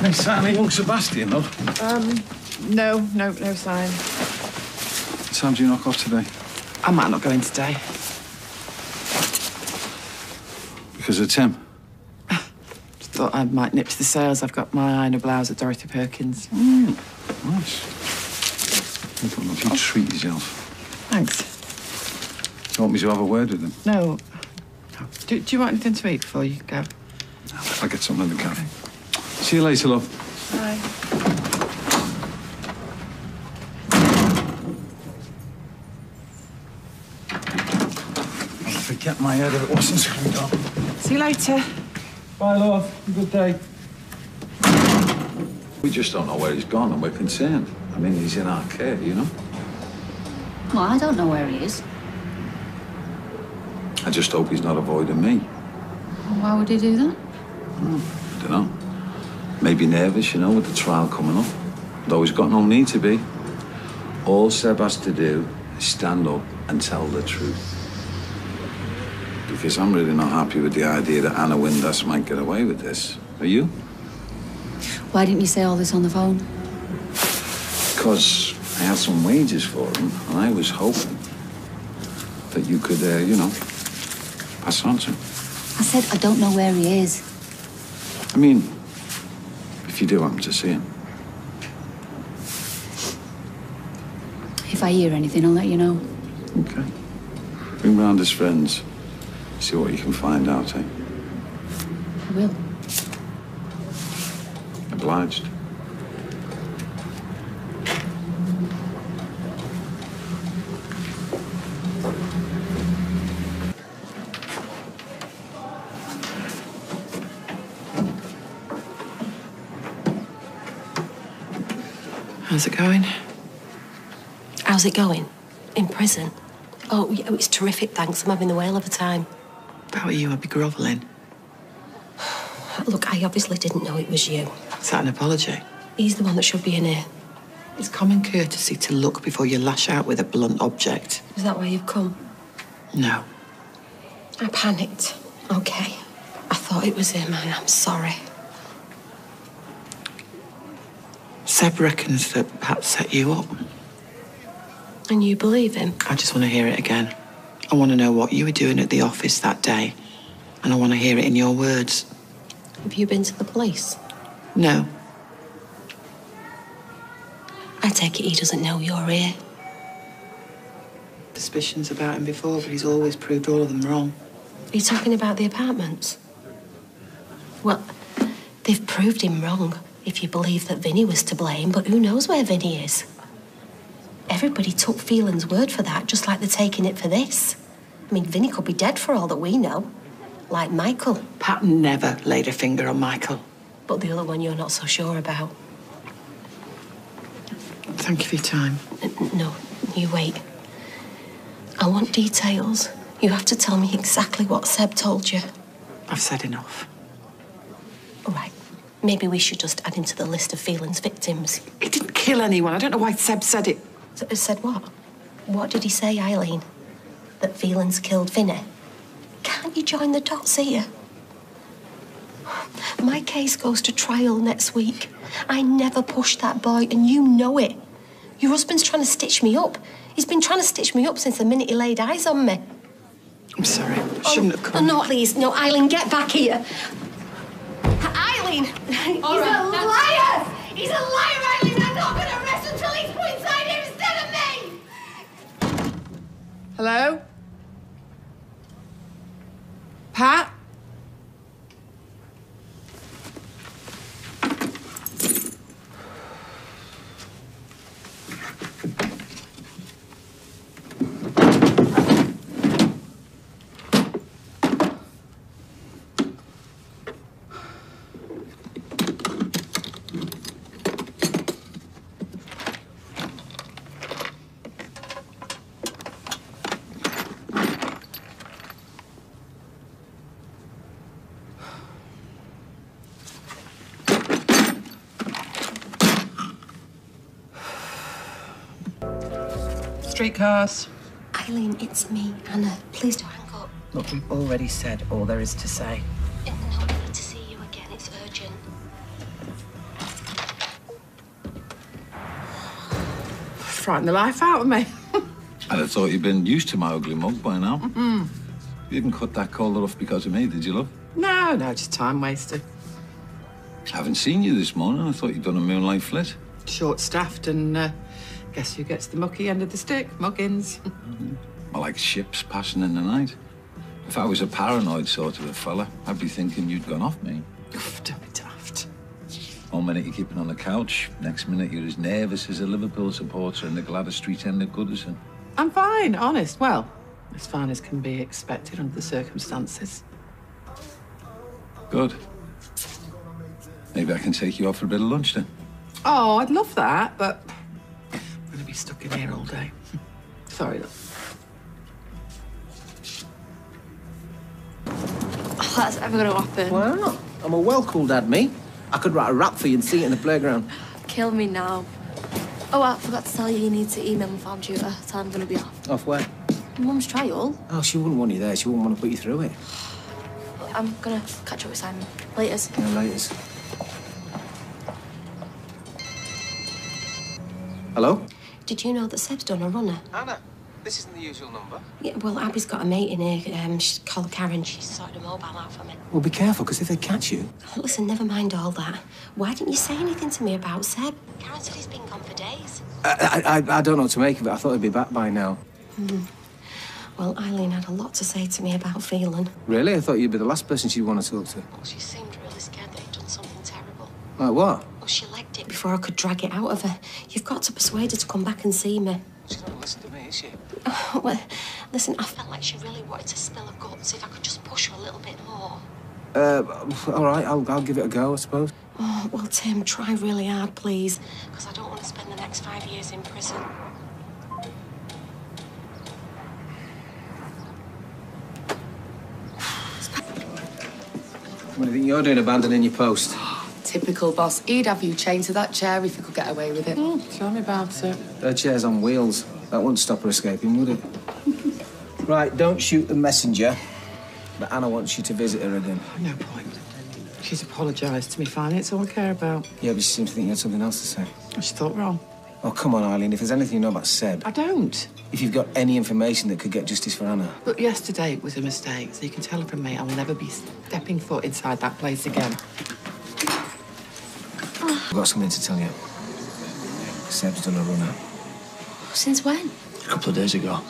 Any sign of young Sebastian, love? No sign. What time do you knock off today? I might not go in today. Because of Tim? Just thought I might nip to the sales. I've got my eye on a blouse at Dorothy Perkins. Nice. You don't know if you treat yourself. Thanks. Do you want me to have a word with him? No. Do you want anything to eat before you go? No, I'll get something in the cafe. See you later, love. Bye. I'll forget my head if it wasn't screwed up. See you later. Bye, love. Have a good day. We just don't know where he's gone, and we're concerned. I mean, he's in our care, you know? Well, I don't know where he is. I just hope he's not avoiding me. Why would he do that? I don't know. Maybe nervous, you know, with the trial coming up. Though he's got no need to be. All Seb has to do is stand up and tell the truth. Because I'm really not happy with the idea that Anna Windass might get away with this. Are you? Why didn't you say all this on the phone? Because I had some wages for him, and I was hoping that you could, you know, pass on to him. I said I don't know where he is. I mean, if you do happen to see him. If I hear anything, I'll let you know. Okay. Bring round his friends. See what you can find out, eh? I will. Obliged. How's it going? How's it going? In prison? Oh, yeah, it's terrific, thanks. I'm having the whale of a time. If I were you, I'd be grovelling. Look, I obviously didn't know it was you. Is that an apology? He's the one that should be in here. It's common courtesy to look before you lash out with a blunt object. Is that why you've come? No. I panicked. Okay. I thought it was him, and I'm sorry. Seb reckons that Pat set you up. And you believe him? I just want to hear it again. I want to know what you were doing at the office that day. And I want to hear it in your words. Have you been to the police? No. I take it he doesn't know you're here. Suspicions about him before, but he's always proved all of them wrong. Are you talking about the apartments? Well, they've proved him wrong, if you believe that Vinny was to blame, but who knows where Vinny is? Everybody took Phelan's word for that, just like they're taking it for this. I mean, Vinny could be dead for all that we know. Like Michael. Pat never laid a finger on Michael. But the other one you're not so sure about. Thank you for your time. No, you wait. I want details. You have to tell me exactly what Seb told you. I've said enough. All right. Maybe we should just add him to the list of Phelan's victims. He didn't kill anyone. I don't know why Seb said it. Said what? What did he say, Eileen? That Phelan's killed Vinny? Can't you join the dots here? My case goes to trial next week. I never pushed that boy, and you know it. Your husband's trying to stitch me up. He's been trying to stitch me up since the minute he laid eyes on me. I'm sorry. I shouldn't have come. No, please. No, Eileen, get back here. Eileen! He's a liar! He's a liar, Eileen! I'm not going to rest until he's put inside here instead of me! Hello? Pat? Streetcars. Eileen, it's me, Anna. Please don't hang up. Look, we've already said all there is to say. No, I need to see you again. It's urgent. frightened the life out of me. I'd have thought you'd been used to my ugly mug by now. Mm-hmm. You didn't cut that collar off because of me, did you, love? No, just time wasted. I haven't seen you this morning. I thought you'd done a moonlight flit. Short-staffed and guess who gets the mucky end of the stick? Muggins. I like ships passing in the night. If I was a paranoid sort of a fella, I'd be thinking you'd gone off me. Don't be daft. One minute you're keeping on the couch, next minute you're as nervous as a Liverpool supporter in the Gladys Street end of Goodison. I'm fine, honest. Well, as fine as can be expected under the circumstances. Good. Maybe I can take you out for a bit of lunch then. Oh, I'd love that, but I'm going to be stuck in here all day. Sorry, love. Oh, that's ever going to happen. Well, I'm a well-cooled dad, me. I could write a rap for you and see it in the playground. Kill me now. Oh, I forgot to tell you need to email my farm tutor. Tell him I'm going to be off. Off where? Mum's trial. Oh, she wouldn't want you there. She wouldn't want to put you through it. I'm going to catch up with Simon. Laters. Yeah, laters. Hello? Did you know that Seb's done a runner? Anna, this isn't the usual number. Yeah, well, Abby's got a mate in here. She's called Karen. She's sorted a mobile out for me. Well, be careful, because if they catch you... Listen, never mind all that. Why didn't you say anything to me about Seb? Karen said he's been gone for days. I don't know what to make of it. I thought he'd be back by now. Well, Eileen had a lot to say to me about Phelan. Really? I thought you'd be the last person she'd want to talk to. Well, she seemed really scared that he'd done something terrible. Like what? Well, she legged it before I could drag it out of her. You've got to persuade her to come back and see me. She's not listening to me, is she? Well, listen, I felt like she really wanted to spill her guts if I could just push her a little bit more. All right, I'll give it a go, I suppose. Oh, well, Tim, try really hard, please, because I don't want to spend the next 5 years in prison. What do you think you're doing abandoning your post? Typical boss. He'd have you chained to that chair if he could get away with it. Tell me about it. Her chair's on wheels. That wouldn't stop her escaping, would it? Right, don't shoot the messenger. But Anna wants you to visit her again. No point. She's apologised to me, finally. It's all I care about. Yeah, but she seemed to think you had something else to say. She thought wrong. Oh, come on, Eileen. If there's anything you know about Seb... I don't. If you've got any information that could get justice for Anna... But yesterday was a mistake, so you can tell her from me I'll never be stepping foot inside that place again. I've got something to tell you. Seb's done a runner. Since when? A couple of days ago.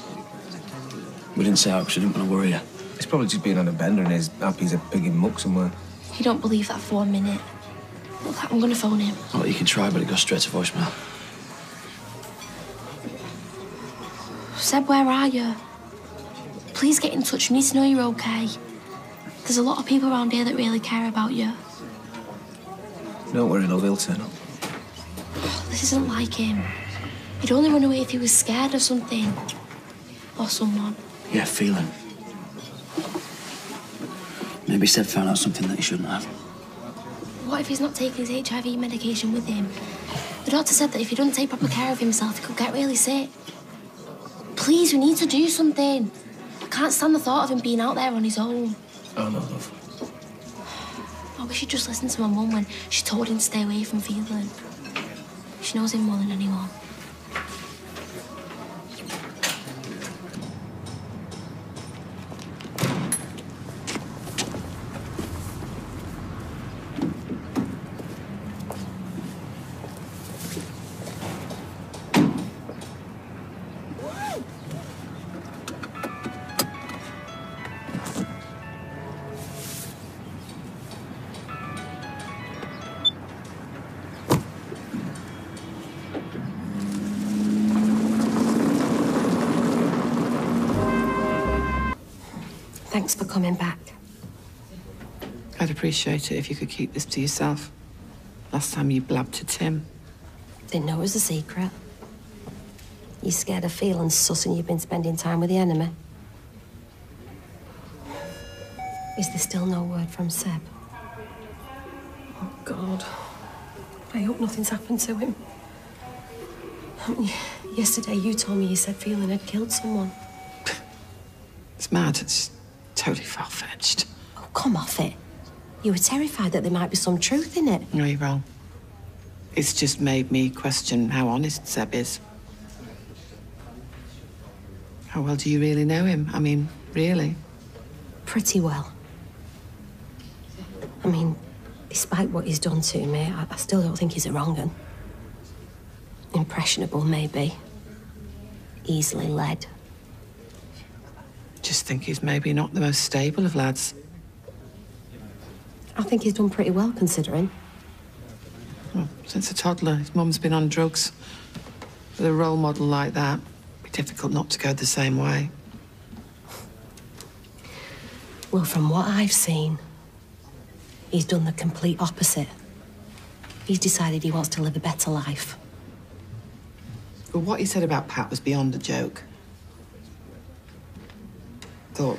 We didn't say out because we didn't want to worry you. He's probably just been on a bender and he's happy he's a pig in muck somewhere. You don't believe that for 1 minute. Look, I'm going to phone him. Well, you can try, but it goes straight to voicemail. Seb, where are you? Please get in touch. We need to know you're okay. There's a lot of people around here that really care about you. Don't worry, love, he'll turn up. This isn't like him. He'd only run away if he was scared of something. Or someone. Yeah, Phelan. Maybe Seb found out something that he shouldn't have. What if he's not taking his HIV medication with him? The doctor said that if he doesn't take proper care of himself, he could get really sick. Please, we need to do something. I can't stand the thought of him being out there on his own. Oh, no, love. I wish he'd just listened to my mum when she told him to stay away from Phelan. She knows him more than anyone. Thanks for coming back. I'd appreciate it if you could keep this to yourself. Last time you blabbed to Tim. Didn't know it was a secret. You scared of Phelan sussing you've been spending time with the enemy? Is there still no word from Seb? Oh, God. I hope nothing's happened to him. Yesterday you told me you said Phelan had killed someone. It's mad. It's totally far-fetched. Oh, come off it. You were terrified that there might be some truth in it. No, you're wrong. It's just made me question how honest Seb is. How well do you really know him? I mean, really? Pretty well. I mean, despite what he's done to me, I still don't think he's a wrong 'un. Impressionable, maybe. Easily led. Just think he's maybe not the most stable of lads. I think he's done pretty well, considering. Well, since a toddler, his mum's been on drugs. With a role model like that, it'd be difficult not to go the same way. Well, from what I've seen, he's done the complete opposite. He's decided he wants to live a better life. But what he said about Pat was beyond a joke. Thought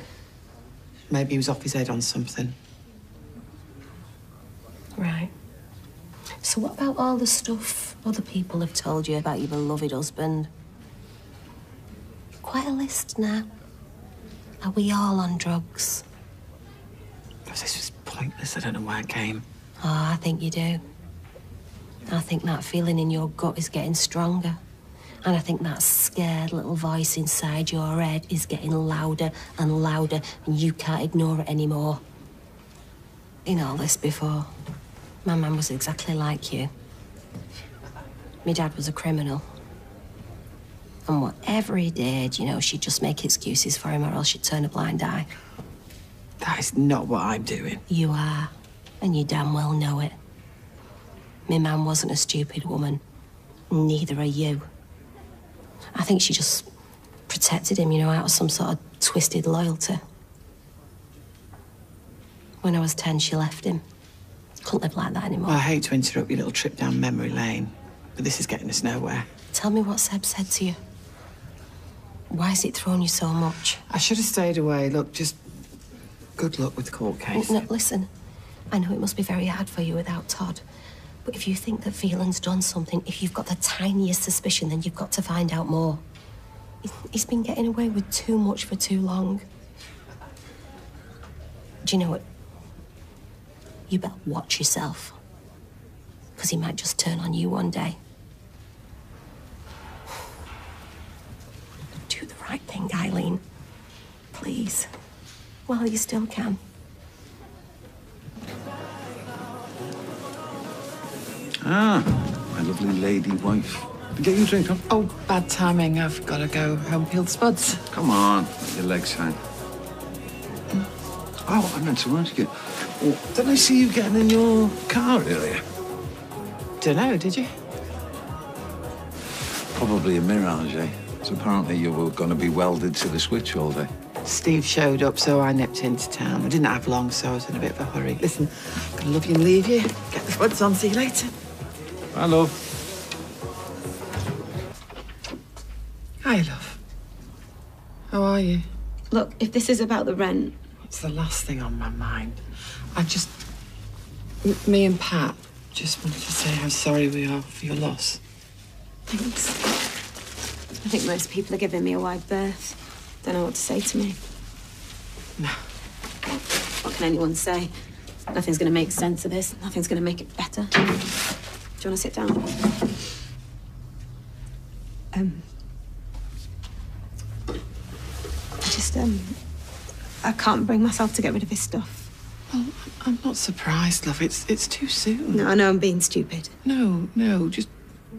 maybe he was off his head on something. Right. So what about all the stuff other people have told you about your beloved husband? Quite a list now. Are we all on drugs? This was pointless. I don't know where it came. Oh, I think you do. I think that feeling in your gut is getting stronger. And I think that scared little voice inside your head is getting louder and louder, and you can't ignore it anymore. In all this before, my mum was exactly like you. My dad was a criminal. And whatever he did, you know, she'd just make excuses for him or else she'd turn a blind eye. That is not what I'm doing. You are, and you damn well know it. My mum wasn't a stupid woman. Neither are you. I think she just protected him, you know, out of some sort of twisted loyalty. When I was 10, she left him. Couldn't live like that anymore. Well, I hate to interrupt your little trip down memory lane, but this is getting us nowhere. Tell me what Seb said to you. Why has it thrown you so much? I should have stayed away. Look, just good luck with the court case. No, listen. I know it must be very hard for you without Todd. But if you think that Phelan's done something, if you've got the tiniest suspicion, then you've got to find out more. He's been getting away with too much for too long. Do you know what? You better watch yourself. Because he might just turn on you one day. Do the right thing, Eileen. Please. While you still can. Ah, my lovely lady wife. Get you a drink, huh? Oh, bad timing. I've got to go home peel the spuds. Come on, let your legs hang. Oh, I meant to ask you. Oh, didn't I see you getting in your car earlier? Dunno, did you? Probably a mirage, eh? So apparently you were going to be welded to the switch all day. Steve showed up, so I nipped into town. I didn't have long, so I was in a bit of a hurry. Listen, I'm gonna love you and leave you. Get the spuds on, see you later. Bye, love. Hi, love. How are you? Look, if this is about the rent... It's the last thing on my mind. Me and Pat just wanted to say how sorry we are for your loss. Thanks. I think most people are giving me a wide berth. Don't know what to say to me. No. What can anyone say? Nothing's going to make sense of this. Nothing's going to make it better. Do you want to sit down? I can't bring myself to get rid of his stuff. Well, I'm not surprised, love. It's too soon. No, I know I'm being stupid. No, just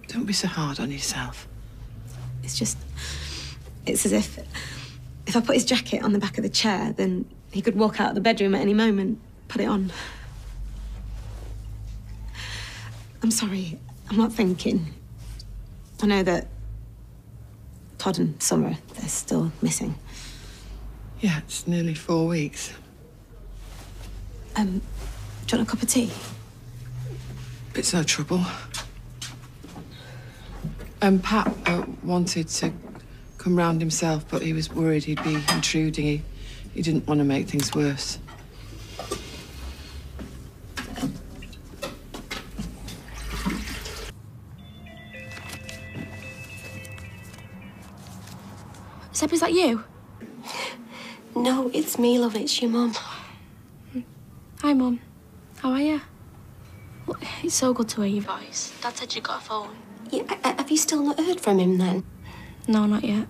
don't be so hard on yourself. It's as if I put his jacket on the back of the chair, then he could walk out of the bedroom at any moment, put it on. I'm sorry, I'm not thinking. I know that Todd and Summer, they're still missing. Yeah, it's nearly 4 weeks. Do you want a cup of tea? It's no trouble. Pat wanted to come round himself, but he was worried he'd be intruding. He didn't want to make things worse. Seb, is that you? No, it's me, love. It's your mum. Hi, Mum. How are you? Well, it's so good to hear your voice. Dad said you got a phone. Yeah, have you still not heard from him, then? No, not yet.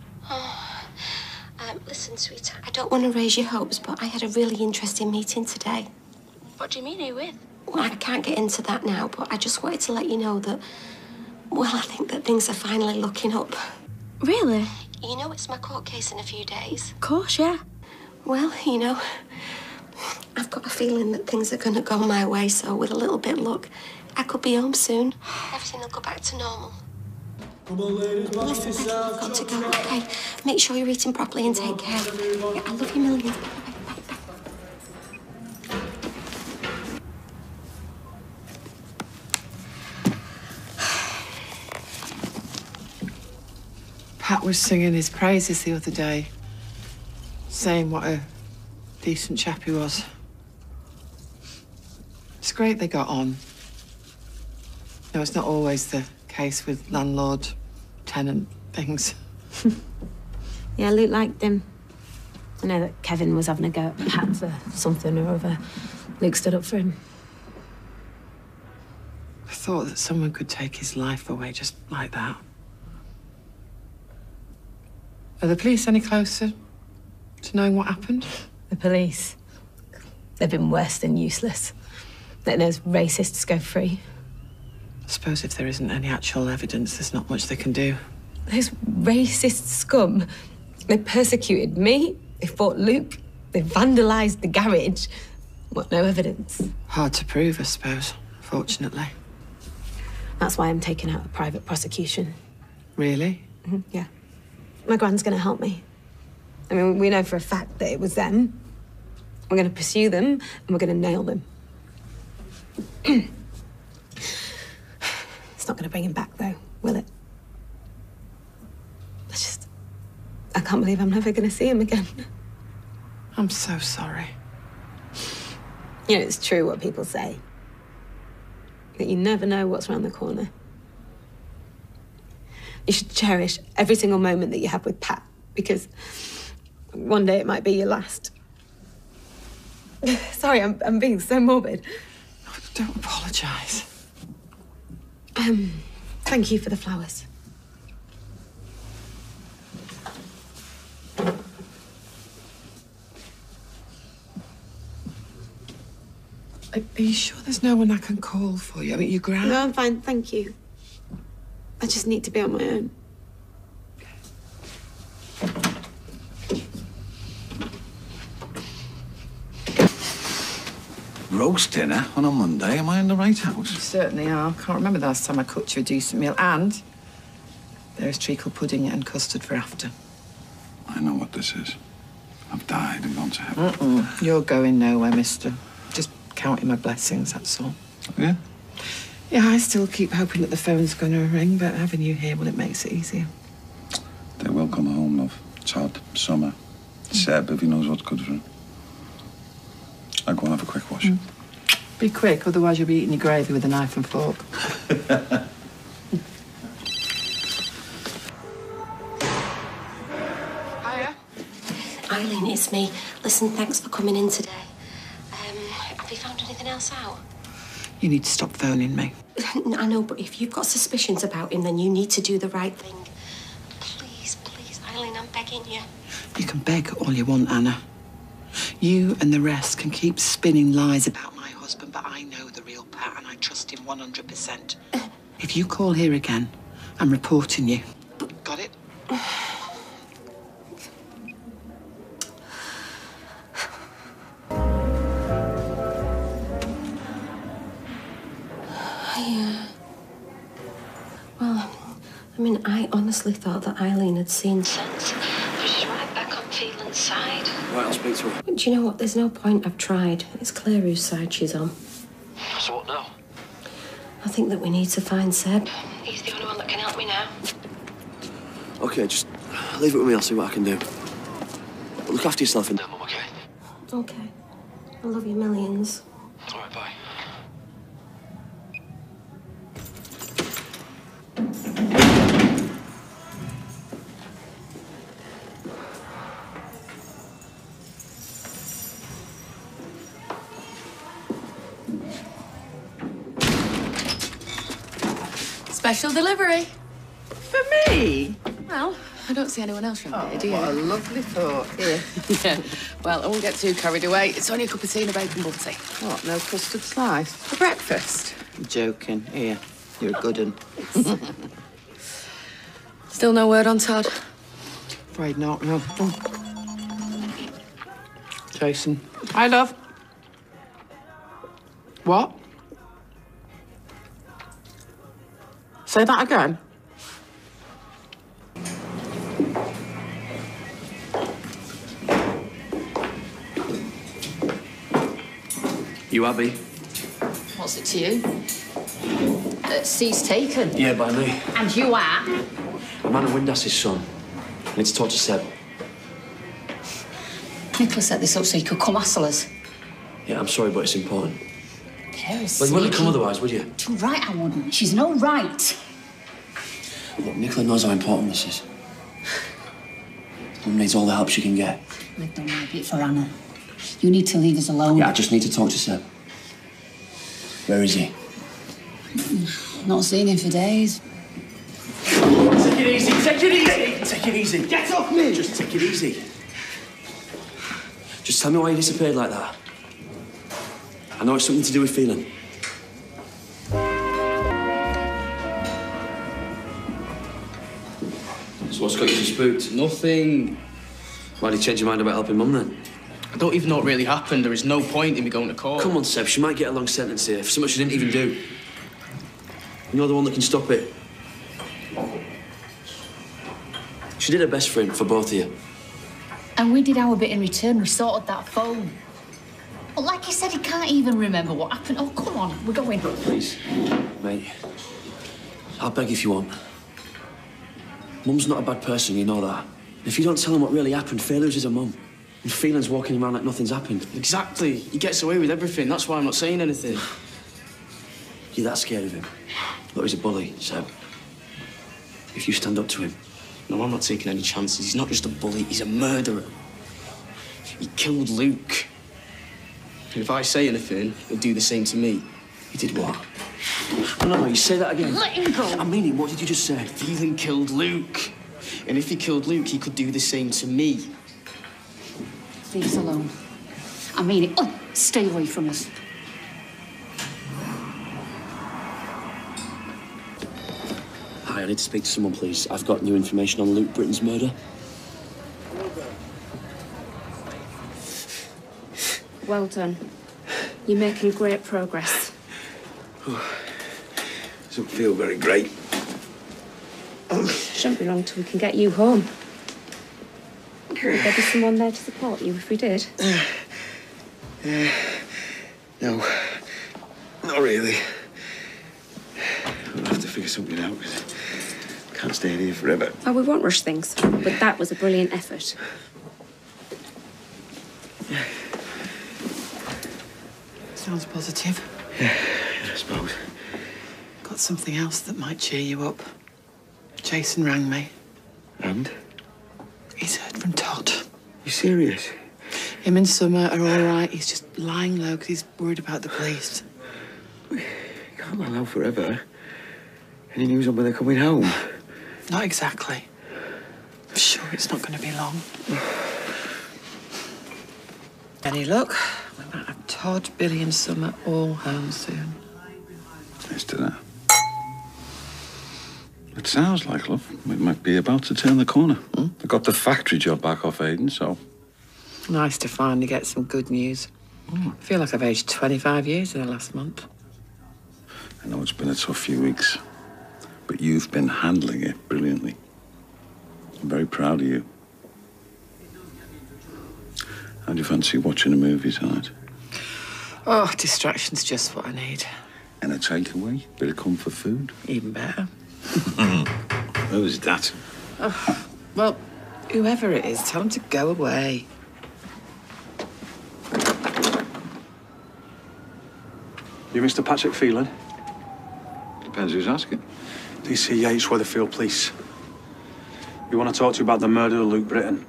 Listen, sweetheart, I don't want to raise your hopes, but I had a really interesting meeting today. What do you mean, who with? Well, I can't get into that now, but I just wanted to let you know that, well, I think that things are finally looking up. Really? You know it's my court case in a few days. Of course, yeah. Well, you know, I've got a feeling that things are going to go my way, so with a little bit of luck, I could be home soon. Everything will go back to normal. Listen, Becky, I've got to go, okay? Make sure you're eating properly and take care. Yeah, I love you millions. Bye, bye, bye. Pat was singing his praises the other day, saying what a decent chap he was. It's great they got on. No, it's not always the case with landlord-tenant things. Yeah, Luke liked him. I know that Kevin was having a go at Pat for something or other. Luke stood up for him. I thought that someone could take his life away just like that. Are the police any closer to knowing what happened? The police, they've been worse than useless. Letting those racists go free. I suppose if there isn't any actual evidence, there's not much they can do. Those racist scum, they persecuted me, they fought Luke, they vandalised the garage. What, no evidence? Hard to prove, I suppose, fortunately. That's why I'm taking out a private prosecution. Really? Yeah. My grand's going to help me. I mean, we know for a fact that it was them. We're going to pursue them, and we're going to nail them. It's not going to bring him back, though, will it? I can't believe I'm never going to see him again. I'm so sorry. You know, it's true what people say. That you never know what's around the corner. You should cherish every single moment that you have with Pat, because one day it might be your last. Sorry, I'm being so morbid. Oh, don't apologise. Thank you for the flowers. Are you sure there's no one I can call for you? I mean, your gran? No, I'm fine, thank you. I just need to be on my own. Roast dinner on a Monday. Am I in the right house? You certainly are. Can't remember the last time I cooked you a decent meal. And there's treacle pudding and custard for after. I know what this is. I've died and gone to heaven. You're going nowhere, mister. Just counting my blessings, that's all. Yeah? Yeah, I still keep hoping that the phone's going to ring, but having you here, well, it makes it easier. They will come home, love. Todd, Summer, Seb, if he knows what's good for him. I'll go and have a quick wash. Be quick, otherwise you'll be eating your gravy with a knife and fork. Hiya. Eileen, it's me. Listen, thanks for coming in today. Have you found anything else out? You need to stop phoning me. I know, but if you've got suspicions about him, then you need to do the right thing. Please, please, Eileen, I'm begging you. You can beg all you want, Anna. You and the rest can keep spinning lies about my husband, but I know the real Pat and I trust him 100%. If you call here again, I'm reporting you. Got it? Well, I mean, I honestly thought that Eileen had seen sense. She's right back on Phelan's side. Right, I'll speak to her. But do you know what? There's no point. I've tried. It's clear whose side she's on. So what now? I think that we need to find Seb. He's the only one that can help me now. Okay, just leave it with me. I'll see what I can do. Look after yourself in there, Mum, okay? Okay. I love you millions. All right, bye. Special delivery. For me? Well, I don't see anyone else around here, do you? What a lovely thought. Here. Yeah. Well, I won't get too carried away. It's only a cup of tea and a bacon butty. What, no custard slice? For breakfast. I'm joking. Here, you're a good un. Still no word on Todd? Afraid not, no. Jason. Hi, love. What? Say that again. You Abby? What's it to you? C's taken. Yeah, by me. And you are? I'm Anna Windas's son. I need to talk to Seb. Nicholas set this up so he could come hassle us. Yeah, I'm sorry, but it's important. Yes. Well, you wouldn't come otherwise, would you? Too right I wouldn't. She's no right. Look, Nicola knows how important this is. Mum needs all the help she can get. We've done a bit for Anna. You need to leave us alone. Yeah, I just need to talk to Seb. Where is he? Not seen him for days. Take it easy, take it easy! Take it easy. Get off me! Just take it easy. Just tell me why you disappeared like that. I know it's something to do with Phelan. So what's got you so spooked? Nothing. Why did you change your mind about helping Mum then? I don't even know what really happened. There is no point in me going to court. Come on, Seb, she might get a long sentence here for something she didn't even do. You're the one that can stop it. She did her best for him, for both of you. And we did our bit in return. We sorted that phone. Well, like he said, he can't even remember what happened. Oh, come on, we're going. Please, mate. I'll beg if you want. Mum's not a bad person, you know that. If you don't tell him what really happened, Faye loses her mum. And Phelan's walking around like nothing's happened. Exactly. He gets away with everything. That's why I'm not saying anything. You're that scared of him. Look, he's a bully, Seb. If you stand up to him. No, I'm not taking any chances. He's not just a bully, he's a murderer. He killed Luke. And if I say anything, he'll do the same to me. He did what? No, you say that again. Let him go. I mean it. What did you just say? Phelan killed Luke. And if he killed Luke, he could do the same to me. Leave us alone. I mean it. Oh, stay away from us. Hi, I need to speak to someone, please. I've got new information on Luke Britton's murder. Well done. You're making great progress. Doesn't feel very great. Shouldn't be long till we can get you home. Would there be someone there to support you if we did? No, not really. We'll have to figure something out, because I can't stay here forever. Oh, we won't rush things, but that was a brilliant effort. Sounds positive. Yeah, I suppose. Got something else that might cheer you up. Jason rang me. And? He's heard from Todd. You serious? Him and Summer are all right. He's just lying low because he's worried about the police. You can't lie low forever. Any news on when they're coming home? Not exactly. I'm sure it's not going to be long. Any luck? We might have Todd, Billy and Summer all home soon. Here's to that. It sounds like, love, we might be about to turn the corner. I got the factory job back off Aiden, so... Nice to finally get some good news. I feel like I've aged 25 years in the last month. I know it's been a tough few weeks, but you've been handling it brilliantly. I'm very proud of you. How do you fancy watching a movie tonight? Oh, distraction's just what I need. And a takeaway? Bit of comfort food? Even better. Who's that? Oh, well, whoever it is, tell him to go away. You Mr. Patrick Phelan? Depends who's asking. DC Yates, Weatherfield Police. We want to talk to you about the murder of Luke Britton.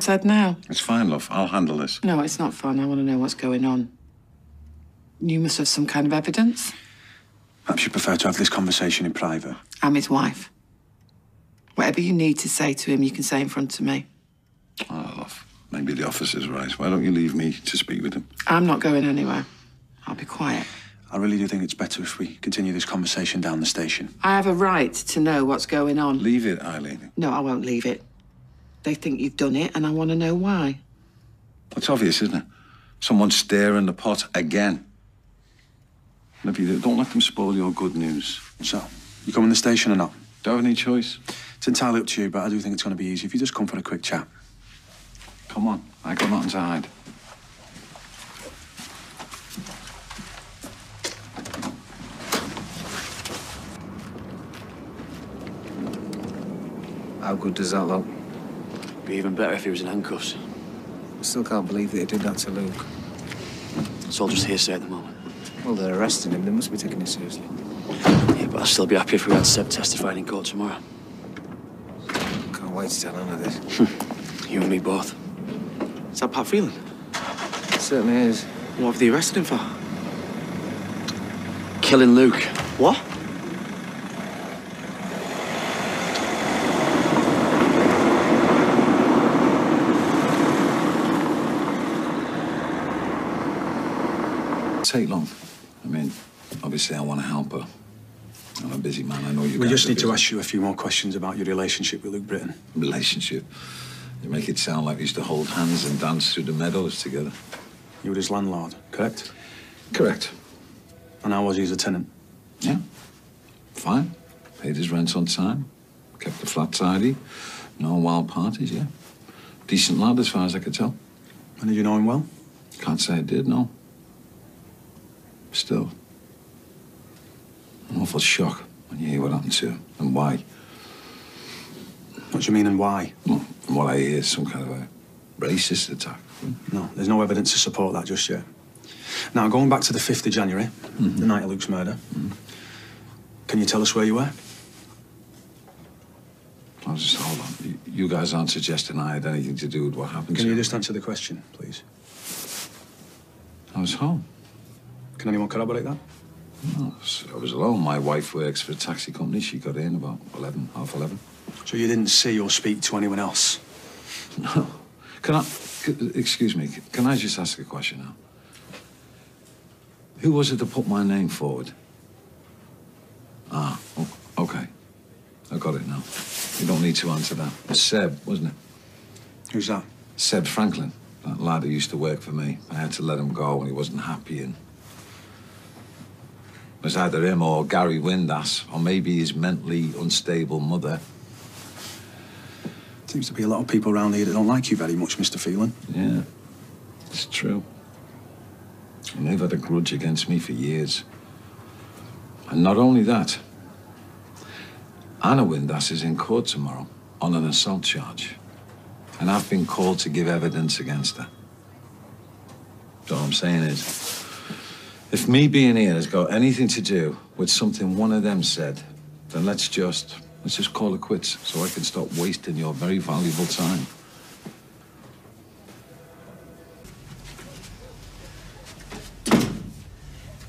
Said now. It's fine, love. I'll handle this. No, it's not fun. I want to know what's going on. You must have some kind of evidence. Perhaps you prefer to have this conversation in private. I'm his wife. Whatever you need to say to him, you can say in front of me. Oh, love, maybe the officer's right. Why don't you leave me to speak with him? I'm not going anywhere. I'll be quiet. I really do think it's better if we continue this conversation down the station. I have a right to know what's going on. Leave it, Eileen. No, I won't leave it. They think you've done it, and I want to know why. It's obvious, isn't it? Someone's stirring the pot again. And if you do, don't let them spoil your good news. So, you come in the station or not? Don't have any choice. It's entirely up to you, but I do think it's going to be easy if you just come for a quick chat. Come on, I got nothing to hide. How good does that look? Be even better if he was in handcuffs. I still can't believe that he did that to Luke. It's all just hearsay at the moment. Well, they're arresting him. They must be taking it seriously. Yeah, but I'd still be happy if we had Seb testifying in court tomorrow. Can't wait to tell Anna this. You and me both. Is that Pat Phelan? It certainly is. What have they arrested him for? Killing Luke. What? Take long. I mean, obviously I want to help her. I'm a busy man, I know you We guys just are need to busy. ask you a few more questions about your relationship with Luke Britton. Relationship? You make it sound like we used to hold hands and dance through the meadows together. You were his landlord, correct? Correct. And how was he as a tenant? Yeah. Fine. Paid his rent on time. Kept the flat tidy. No wild parties, yeah. Decent lad as far as I could tell. And did you know him well? Can't say I did, no. Still, an awful shock when you hear what happened to him and why. What do you mean and why? Well, from what I hear, some kind of a racist attack. No, there's no evidence to support that just yet. Now, going back to the 5th of January, the night of Luke's murder, can you tell us where you were? I'll just hold on. You guys aren't suggesting I had anything to do with what happened Can to you him. just answer the question, please? I was home. Can anyone corroborate that? No, I was alone. My wife works for a taxi company. She got in about 11, half 11. So you didn't see or speak to anyone else? No. Excuse me, can I just ask a question now? Who was it that put my name forward? Ah, okay. I got it now. You don't need to answer that. It was Seb, wasn't it? Who's that? Seb Franklin, that lad who used to work for me. I had to let him go when he wasn't happy, and it was either him or Gary Windass, or maybe his mentally unstable mother. Seems to be a lot of people around here that don't like you very much, Mr. Phelan. Yeah, it's true. And they've had a grudge against me for years. And not only that, Anna Windass is in court tomorrow on an assault charge. And I've been called to give evidence against her. So what I'm saying is, if me being here has got anything to do with something one of them said, then let's just call it quits so I can stop wasting your very valuable time.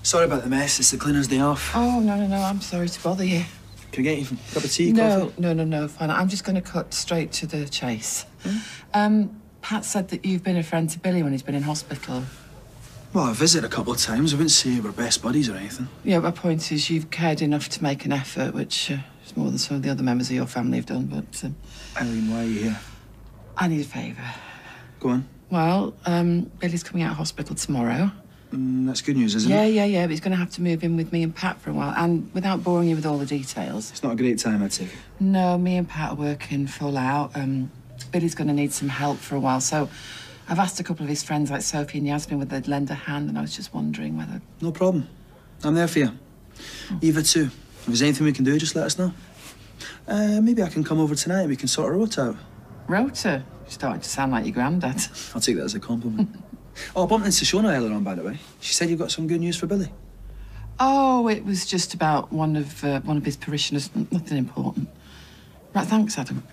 Sorry about the mess. It's the cleaner's day off. Oh, no, I'm sorry to bother you. Can I get you a cup of tea, No, coffee? no, fine. I'm just going to cut straight to the chase. Pat said that you've been a friend to Billy when he's been in hospital. Well, I visited a couple of times. I wouldn't say we're best buddies or anything. Yeah, my point is you've cared enough to make an effort, which is more than some of the other members of your family have done, but... Eileen, why are you here? I need a favour. Go on. Well, Billy's coming out of hospital tomorrow. That's good news, isn't Yeah, it? but he's going to have to move in with me and Pat for a while, and without boring you with all the details. It's not a great time, I take it. No, me and Pat are working full out. Billy's going to need some help for a while, so I've asked a couple of his friends like Sophie and Yasmin whether they'd lend a hand, and I was just wondering whether... No problem. I'm there for you. Eva too. If there's anything we can do, just let us know. Maybe I can come over tonight and we can sort a rota out. Rota? You're starting to sound like your granddad. I'll take that as a compliment. Oh, I bumped into Shona earlier on, by the way. She said you've got some good news for Billy. Oh, it was just about one of his parishioners. Nothing important. Right, thanks, Adam.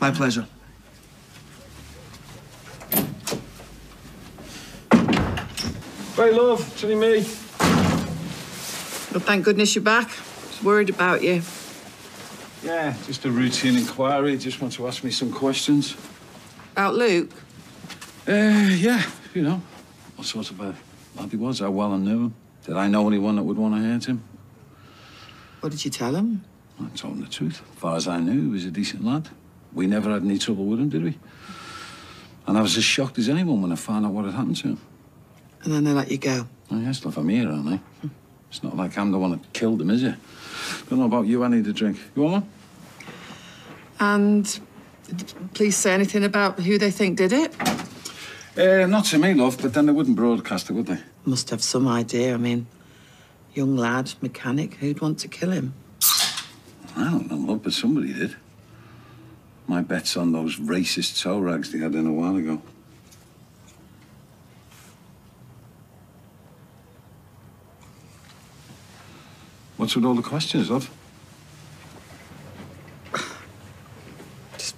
My pleasure. Hey, love, it's only me. Well, thank goodness you're back. I was worried about you. Yeah, just a routine inquiry. Just want to ask me some questions. About Luke? Yeah, you know, what sort of a lad he was, how well I knew him. Did I know anyone that would want to hurt him? What did you tell him? I told him the truth. As far as I knew, he was a decent lad. We never had any trouble with him, did we? And I was as shocked as anyone when I found out what had happened to him. And then they let you go? Oh, yes, love, I'm here, aren't I? It's not like I'm the one that killed him, is it? Don't know about you, I need a drink. You want one? And did the police say anything about who they think did it? Not to me, love, but then they wouldn't broadcast it, would they? Must have some idea. I mean, young lad, mechanic, who'd want to kill him? I don't know, love, but somebody did. My bet's on those racist toe rags they had in a while ago. What's with all the questions, love? Just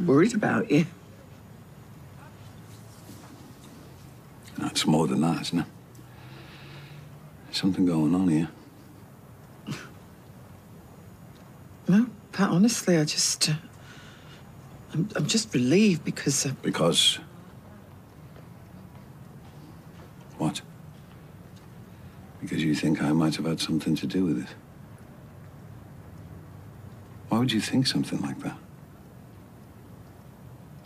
worried about you. No, it's more than that, isn't it? Something going on here. No, Pat, honestly, I just... I'm just relieved because... Because? What? Because you think I might have had something to do with it? Why would you think something like that?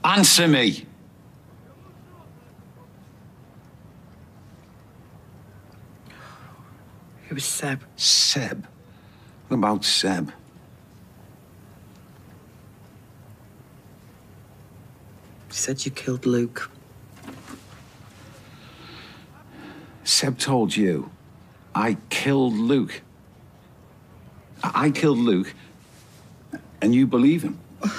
Answer me! It was Seb. Seb? What about Seb? He said you killed Luke. Seb told you I killed Luke. I killed Luke, and you believe him? I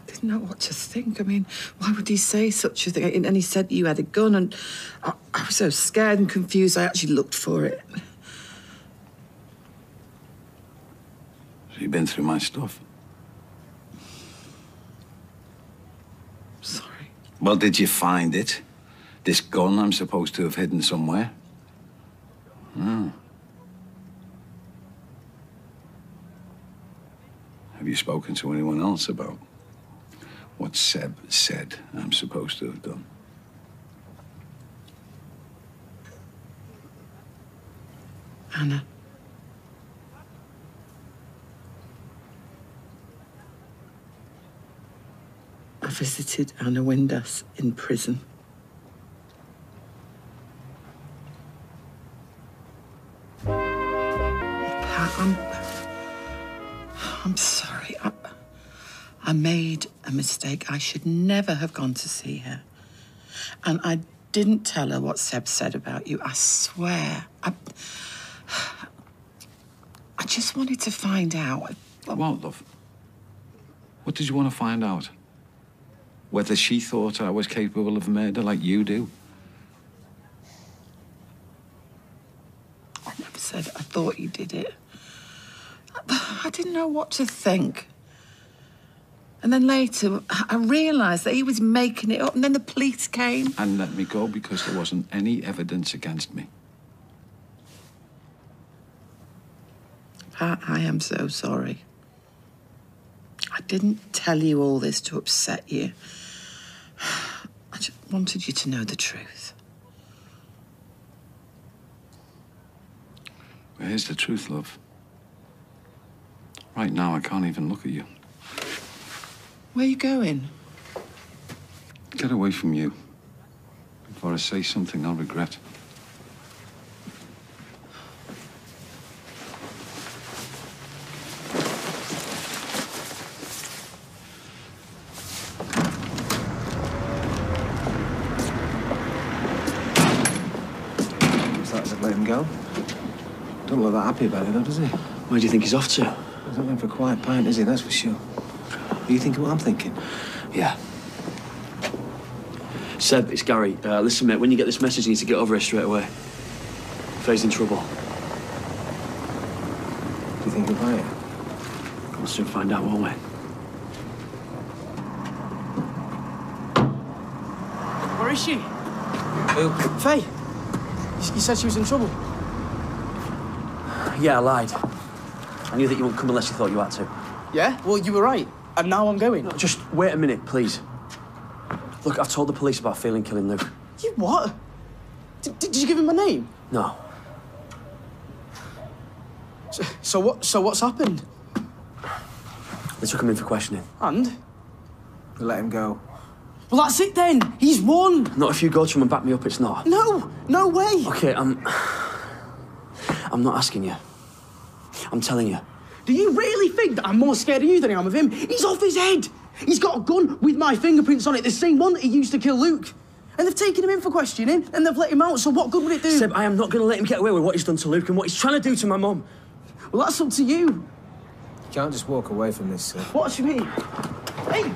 didn't know what to think. I mean, why would he say such a thing? And he said you had a gun, and I was so scared and confused I actually looked for it. So you've been through my stuff? Sorry. Well, did you find it? This gun I'm supposed to have hidden somewhere? Oh. Have you spoken to anyone else about what Seb said I'm supposed to have done? Anna. I visited Anna Windass in prison. Pat, I'm sorry. I made a mistake. I should never have gone to see her. And I didn't tell her what Seb said about you. I swear. I just wanted to find out. What, love? What did you want to find out? Whether she thought I was capable of murder like you do? I never said I thought you did it. I didn't know what to think. And then later, I realised that he was making it up, and then the police came. And let me go because there wasn't any evidence against me. Pat, I am so sorry. I didn't tell you all this to upset you. I just wanted you to know the truth. Well, here's the truth, love. Right now, I can't even look at you. Where are you going? Get away from you before I say something I'll regret. Let him go. Don't look that happy about it, though, does he? Where do you think he's off to? He's not in for a quiet pint, is he? That's for sure. Are you thinking what I'm thinking? Yeah. Seb, it's Gary. Listen, mate, when you get this message, you need to get over here straight away. Faye's in trouble. Do you think he'll buy it? We'll soon find out, won't we? Where is she? Who? Faye. You said she was in trouble. Yeah, I lied. I knew that you wouldn't come unless you thought you had to. Yeah? Well, you were right. And now I'm going. No, just wait a minute, please. Look, I've told the police about Phelan killing Luke. You what? Did you give him a name? No. So what's happened? They took him in for questioning. And? We let him go. Well, that's it then. He's won. Not if you go to him and back me up, it's not. No, no way. Okay, I'm not asking you. I'm telling you. Do you really think that I'm more scared of you than I am of him? He's off his head. He's got a gun with my fingerprints on it, the same one that he used to kill Luke. And they've taken him in for questioning, and they've let him out, so what good would it do? Seb, I am not going to let him get away with what he's done to Luke and what he's trying to do to my mum. Well, that's up to you. You can't just walk away from this, sir. What do you mean? Hey!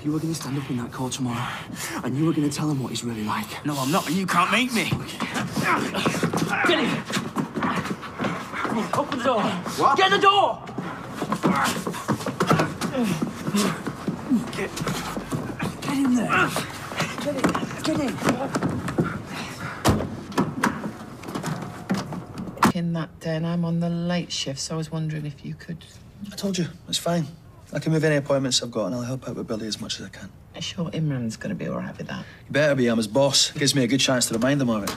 You were going to stand up in that court tomorrow, and you were going to tell him what he's really like. No, I'm not, and you can't make me. Get him! Open the door. What? Get the door! Get in there. Get in. In that day, and I'm on the late shift, so I was wondering if you could... I told you, it's fine. I can move any appointments I've got and I'll help out with Billy as much as I can. I'm sure Imran's going to be all right with that. You better be, I'm his boss. It gives me a good chance to remind him of it.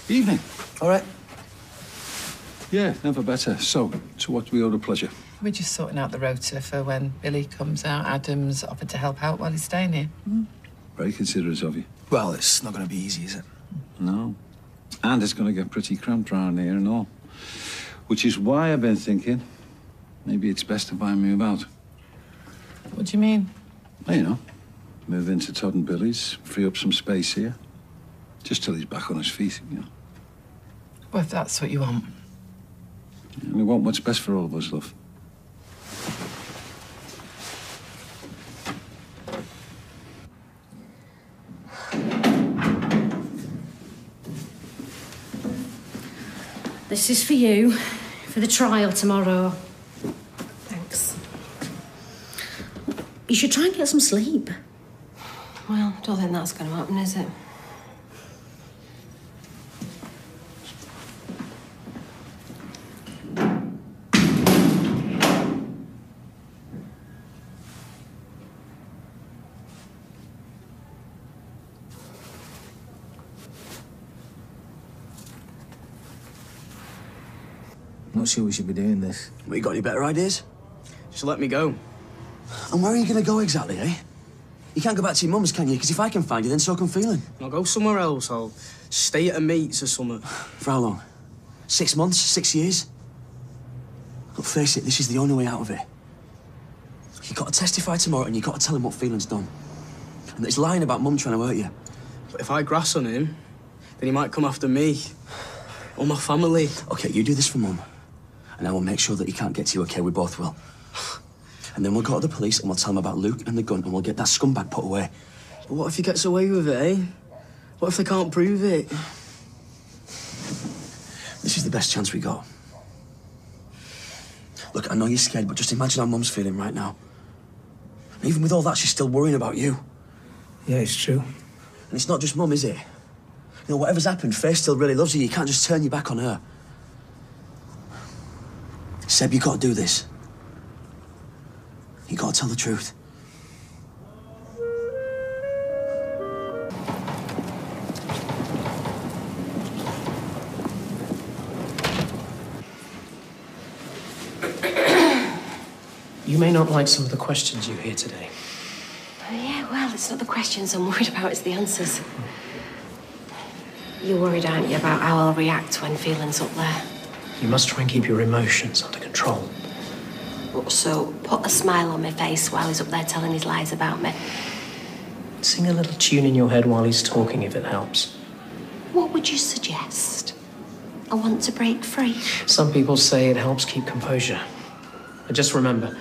Evening. All right. Yeah, never better. So what do we owe the pleasure? We're just sorting out the rota for when Billy comes out. Adam's offered to help out while he's staying here. Very considerate of you. Well, it's not going to be easy, is it? No. And it's going to get pretty cramped around here and all. Which is why I've been thinking maybe it's best if I move out. What do you mean? Well, you know, move into Todd and Billy's, free up some space here. Just till he's back on his feet, you know. Well, if that's what you want. And we want what's best for all of us, love. This is for you, for the trial tomorrow. Thanks. You should try and get some sleep. Well, I don't think that's going to happen, is it? I'm not sure we should be doing this. Well, you got any better ideas? Just let me go. And where are you going to go exactly, eh? You can't go back to your mum's, can you? Because if I can find you, then so can Phelan. I'll go somewhere else. I'll stay at a mate's or something. For how long? 6 months? 6 years? Look, face it, this is the only way out of it. You've got to testify tomorrow and you've got to tell him what Phelan's done. And that he's lying about Mum trying to hurt you. But if I grass on him, then he might come after me. Or my family. OK, you do this for Mum. And I will make sure that he can't get to you, OK? We both will. And then we'll go to the police and we'll tell them about Luke and the gun and we'll get that scumbag put away. But what if he gets away with it, eh? What if they can't prove it? This is the best chance we got. Look, I know you're scared, but just imagine how Mum's feeling right now. And even with all that, she's still worrying about you. Yeah, it's true. And it's not just Mum, is it? You know, whatever's happened, Faye still really loves you. You can't just turn your back on her. Seb, you got to do this. You got to tell the truth. You may not like some of the questions you hear today. Yeah, well, it's not the questions I'm worried about, it's the answers. You're worried, aren't you, about how I'll react when Phelan's up there? You must try and keep your emotions under control. So, put a smile on my face while he's up there telling his lies about me. Sing a little tune in your head while he's talking, if it helps. What would you suggest? I want to break free. Some people say it helps keep composure. But just remember,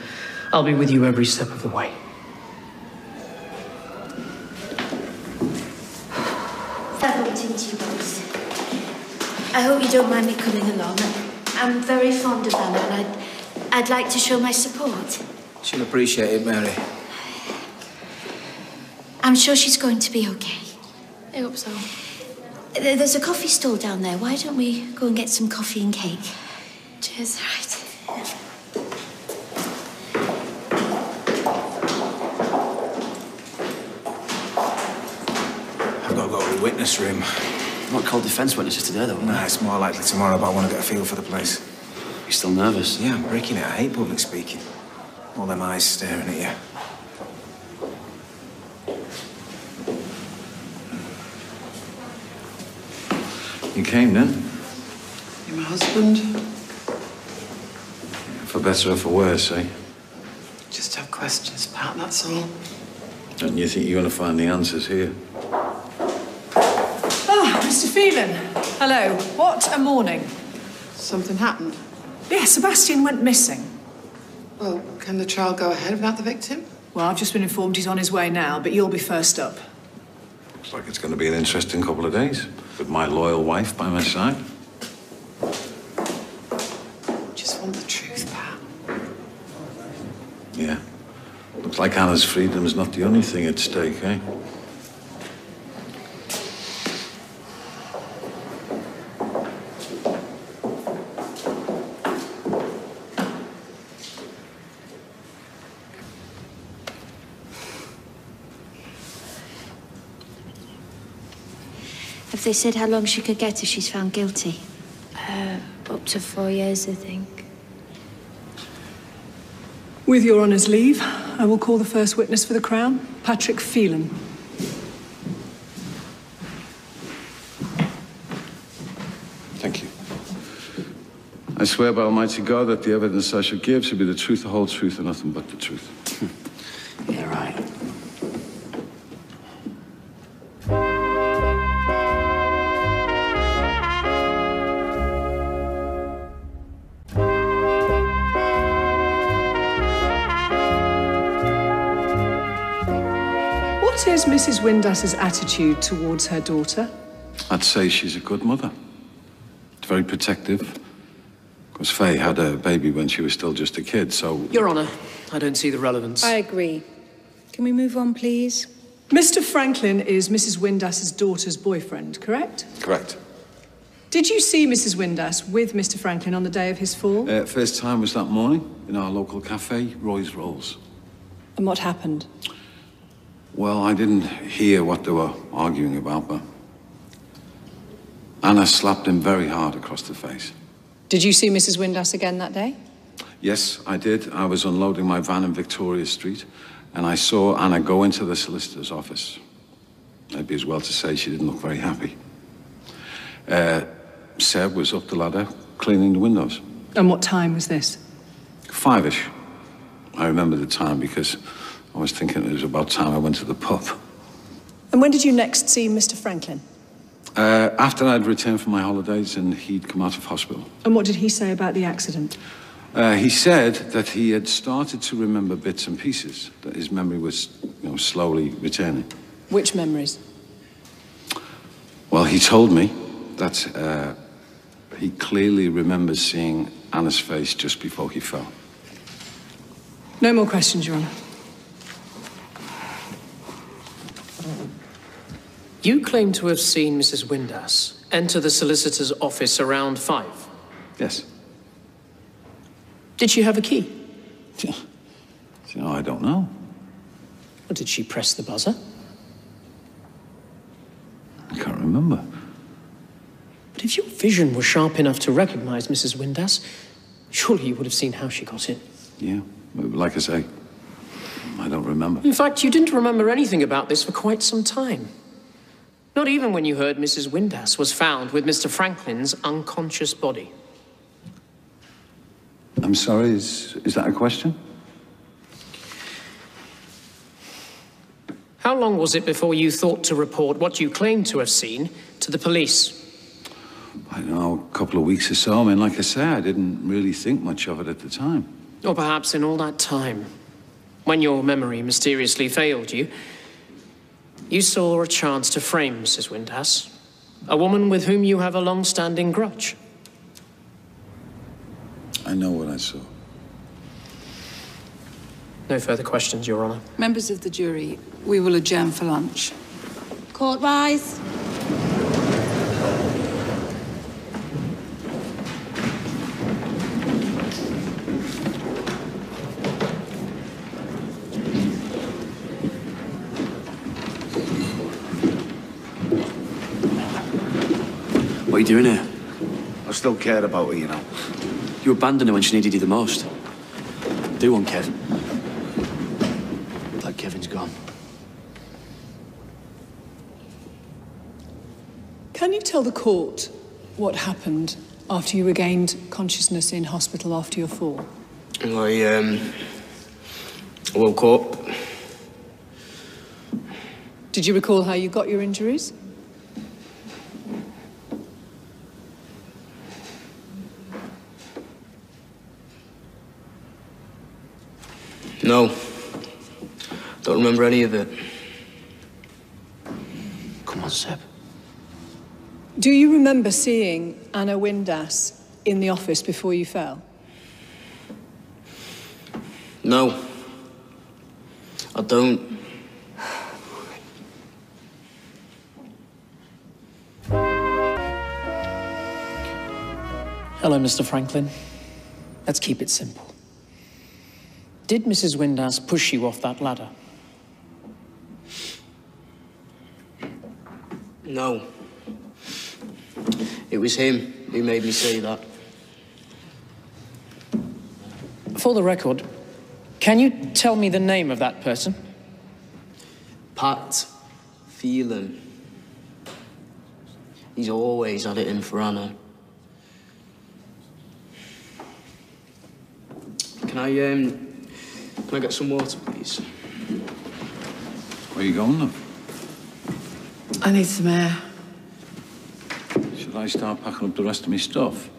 I'll be with you every step of the way. I bumped into you both. I hope you don't mind me coming along. I'm very fond of Anna, and I'd like to show my support. She'll appreciate it, Mary. I'm sure she's going to be okay. I hope so. There's a coffee stall down there. Why don't we go and get some coffee and cake? Cheers. Right. I've got to go to the witness room. I'm not called defence witnesses today, though. Nah, it's more likely tomorrow, but I want to get a feel for the place. You're still nervous? Yeah, I'm breaking it. I hate public speaking. All them eyes staring at you. You came then? You're my husband. For better or for worse, eh? Just have questions, Pat, that's all. Don't you think you're going to find the answers here? Ah, Mr. Phelan. Hello. What a morning. Something happened? Yes, Sebastian went missing. Well, can the trial go ahead without the victim? Well, I've just been informed he's on his way now, but you'll be first up. Looks like it's going to be an interesting couple of days, with my loyal wife by my side. Just want the truth, Pat. Yeah. Looks like Anna's freedom's not the only thing at stake, eh? Have they said how long she could get if she's found guilty? Up to 4 years, I think. With your honour's leave, I will call the first witness for the Crown, Patrick Phelan. Thank you. I swear by Almighty God that the evidence I shall give shall be the truth, the whole truth, and nothing but the truth. Yeah, right. What is Mrs. Windus's attitude towards her daughter? I'd say she's a good mother. Very protective. Because Faye had a baby when she was still just a kid, so... Your Honour, I don't see the relevance. I agree. Can we move on, please? Mr. Franklin is Mrs. Windus's daughter's boyfriend, correct? Correct. Did you see Mrs. Windus with Mr. Franklin on the day of his fall? First time was that morning in our local cafe, Roy's Rolls. And what happened? Well, I didn't hear what they were arguing about, but Anna slapped him very hard across the face. Did you see Mrs. Windus again that day? Yes, I did. I was unloading my van in Victoria Street, and I saw Anna go into the solicitor's office. It'd be as well to say she didn't look very happy. Seb was up the ladder, cleaning the windows. And what time was this? 5-ish. I remember the time because I was thinking it was about time I went to the pub. And when did you next see Mr. Franklin? After I'd returned from my holidays and he'd come out of hospital. And what did he say about the accident? He said that he had started to remember bits and pieces, that his memory was, slowly returning. Which memories? Well, he told me that he clearly remembers seeing Anna's face just before he fell. No more questions, Your Honour. You claim to have seen Mrs. Windus enter the solicitor's office around 5. Yes. Did she have a key? I don't know. Or did she press the buzzer? I can't remember. But if your vision was sharp enough to recognize Mrs. Windus, surely you would have seen how she got in. Yeah, like I say, I don't remember. In fact, you didn't remember anything about this for quite some time. Not even when you heard Mrs. Windus was found with Mr. Franklin's unconscious body. I'm sorry, is that a question? How long was it before you thought to report what you claimed to have seen to the police? I don't know, a couple of weeks or so. I mean, like I say, I didn't really think much of it at the time. Or perhaps in all that time, when your memory mysteriously failed you, you saw a chance to frame Mrs. Windus, a woman with whom you have a long-standing grudge. I know what I saw. No further questions, Your Honour. Members of the jury, we will adjourn for lunch. Court rise. What are you doing here? I still cared about her, you know. You abandoned her when she needed you the most. Do one, Kev. Like Kevin's gone. Can you tell the court what happened after you regained consciousness in hospital after your fall? I woke up. Did you recall how you got your injuries? No. Don't remember any of it. Come on, Seb. Do you remember seeing Anna Windass in the office before you fell? No. I don't. Hello, Mr. Franklin. Let's keep it simple. Did Mrs. Windass push you off that ladder? No. It was him who made me say that. For the record, can you tell me the name of that person? Pat Phelan. He's always had it in for Anna. Can I get some water, please? Where are you going, love? I need some air. Should I start packing up the rest of my stuff?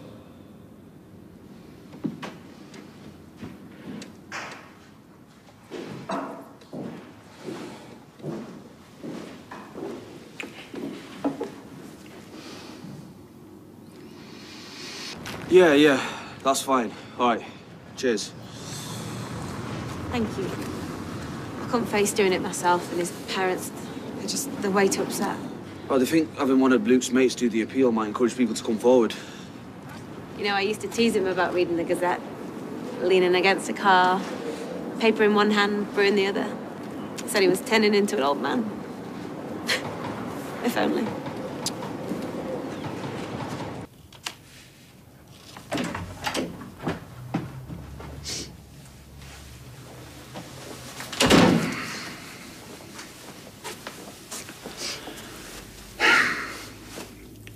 Yeah, that's fine. All right, cheers. Thank you. I couldn't face doing it myself, and his parents, they're just way too upset. Well, they think having one of Luke's mates do the appeal might encourage people to come forward. You know, I used to tease him about reading the Gazette, leaning against a car, paper in one hand, brew in the other. Said he was turning into an old man. If only.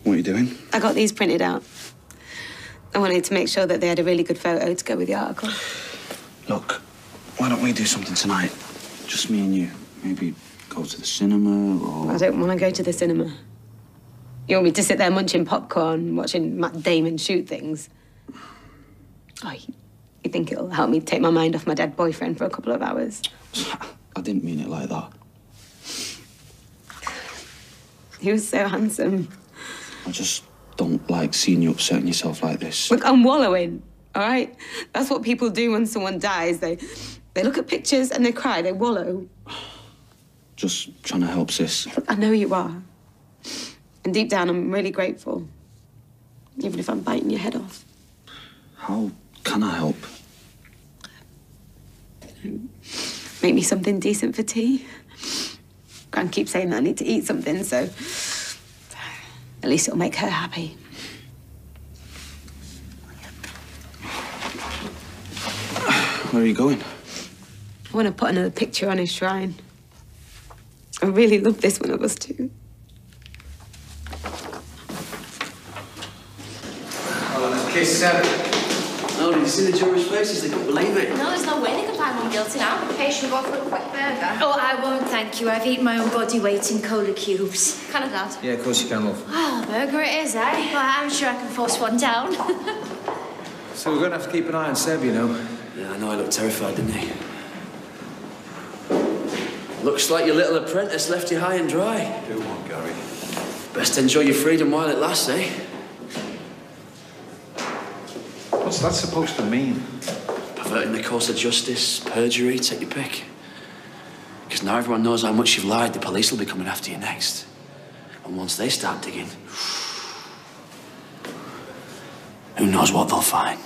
What are you doing? I got these printed out. I wanted to make sure that they had a really good photo to go with the article. Look, why don't we do something tonight? Just me and you. Maybe go to the cinema or... I don't want to go to the cinema. You want me to sit there munching popcorn, watching Matt Damon shoot things? Oh, you think it'll help me take my mind off my dead boyfriend for a couple of hours? I didn't mean it like that. He was so handsome. I just don't like seeing you upsetting yourself like this. Look, I'm wallowing, all right? That's what people do when someone dies. They look at pictures and they cry, they wallow. Just trying to help, sis. I know you are. And deep down, I'm really grateful. Even if I'm biting your head off. How can I help? Make me something decent for tea. Gran keeps saying that I need to eat something, so at least it'll make her happy. Where are you going? I want to put another picture on his shrine. I really love this one of us two. Oh, let's kiss Seb. No, did you see the jury's faces? They couldn't believe it. No, there's no way they can find one guilty now. Patient, go for a quick burger. Oh, I won't, thank you. I've eaten my own body weight in cola cubes. Can I, Dad? Yeah, of course you can, love. Oh, burger it is, eh? Well, I'm sure I can force one down. So we're going to have to keep an eye on Seb, you know. Yeah, I know, he looked terrified, didn't he? Looks like your little apprentice left you high and dry. Do one, Gary. Best enjoy your freedom while it lasts, eh? What's that supposed to mean? Perverted subverting the course of justice, perjury, take your pick. Because now everyone knows how much you've lied, the police will be coming after you next. And once they start digging, who knows what they'll find.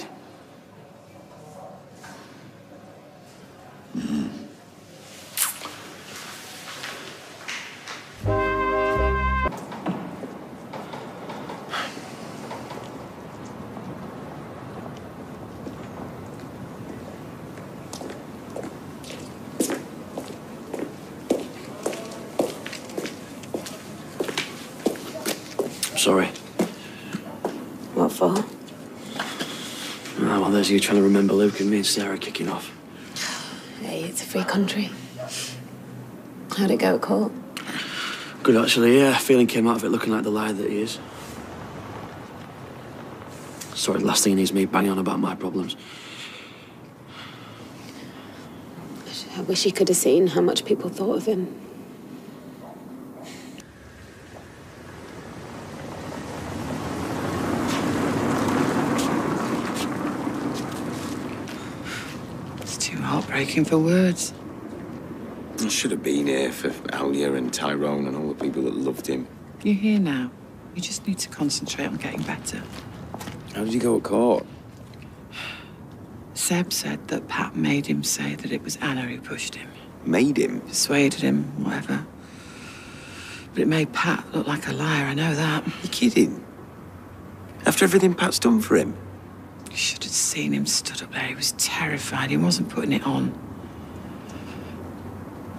Sorry. What for? Well, there's you trying to remember Luke and me and Sarah kicking off. Hey, it's a free country. How'd it go at court? Good, actually, yeah. Phelan came out of it looking like the liar that he is. Sorry, the last thing he needs me banging on about my problems. I wish he could have seen how much people thought of him. Heartbreaking for words. I should have been here for Alia and Tyrone and all the people that loved him. You're here now. You just need to concentrate on getting better. How did you go at court? Seb said that Pat made him say that it was Anna who pushed him. Made him? Persuaded him, whatever. But it made Pat look like a liar, I know that. You're kidding? After everything Pat's done for him? You should have seen him stood up there. He was terrified. He wasn't putting it on.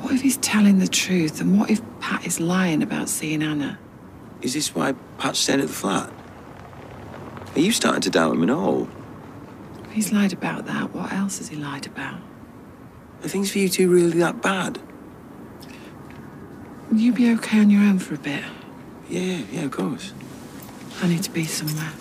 What if he's telling the truth? And what if Pat is lying about seeing Anna? Is this why Pat's staying at the flat? Are you starting to doubt him at all? If he's lied about that, what else has he lied about? Are things for you two really that bad? Will you be okay on your own for a bit? Yeah, of course. I need to be somewhere.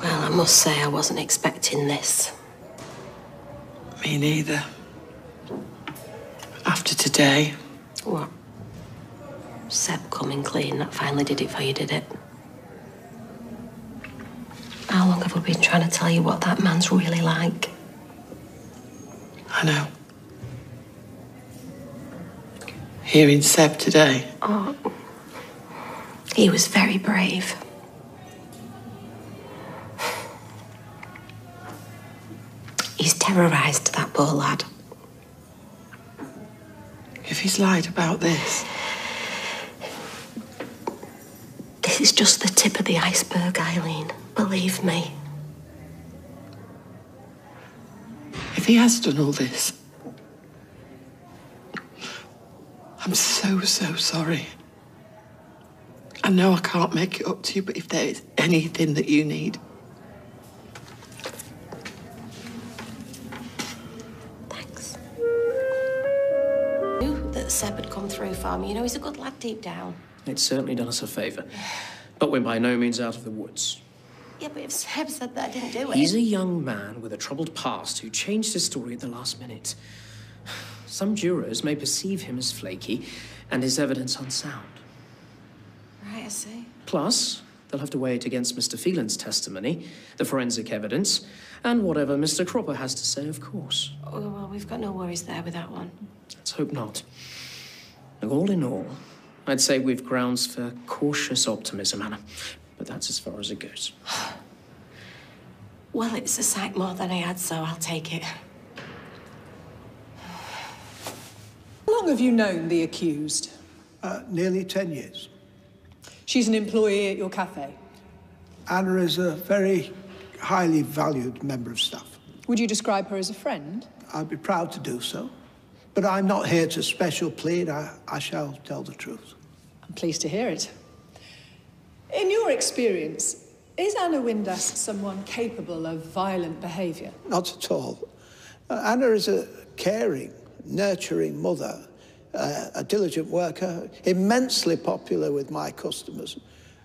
I must say I wasn't expecting this. Me neither. After today. What? Seb coming clean, that finally did it for you, did it? How long have I been trying to tell you what that man's really like? I know. Hearing Seb today. Oh, he was very brave. He's terrorised that poor lad. If he's lied about this... This is just the tip of the iceberg, Eileen. Believe me. If he has done all this... I'm so sorry. I know I can't make it up to you, but if there is anything that you need... Thanks. I knew that Seb had come through for me. You know, he's a good lad deep down. It's certainly done us a favour. But we're by no means out of the woods. Yeah, but if Seb said that I didn't do it... He's a young man with a troubled past who changed his story at the last minute. Some jurors may perceive him as flaky and his evidence unsound. Right, I see. Plus, they'll have to weigh it against Mr. Phelan's testimony, the forensic evidence, and whatever Mr. Cropper has to say, of course. Oh, well, we've got no worries there with that one. Let's hope not. Look, all in all, I'd say we've grounds for cautious optimism, Anna. But that's as far as it goes. Well, it's a sight more than I had, so I'll take it. How long have you known the accused? Nearly 10 years. She's an employee at your cafe? Anna is a very highly valued member of staff. Would you describe her as a friend? I'd be proud to do so. But I'm not here to special plead. I shall tell the truth. I'm pleased to hear it. In your experience, is Anna Windass someone capable of violent behaviour? Not at all. Anna is a caring, nurturing mother. a diligent worker, immensely popular with my customers.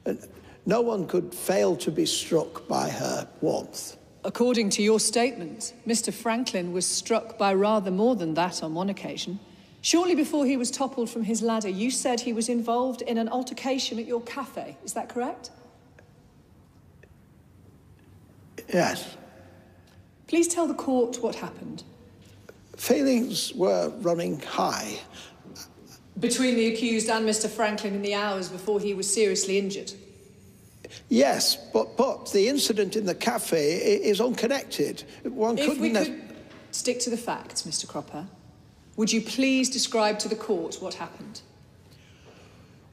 And no one could fail to be struck by her warmth. According to your statement, Mr. Franklin was struck by rather more than that on one occasion. Shortly before he was toppled from his ladder, you said he was involved in an altercation at your cafe. Is that correct? Yes. Please tell the court what happened. Feelings were running high. Between the accused and Mr. Franklin in the hours before he was seriously injured? Yes, but the incident in the cafe is unconnected. One If couldn't... we could stick to the facts, Mr. Cropper, would you please describe to the court what happened?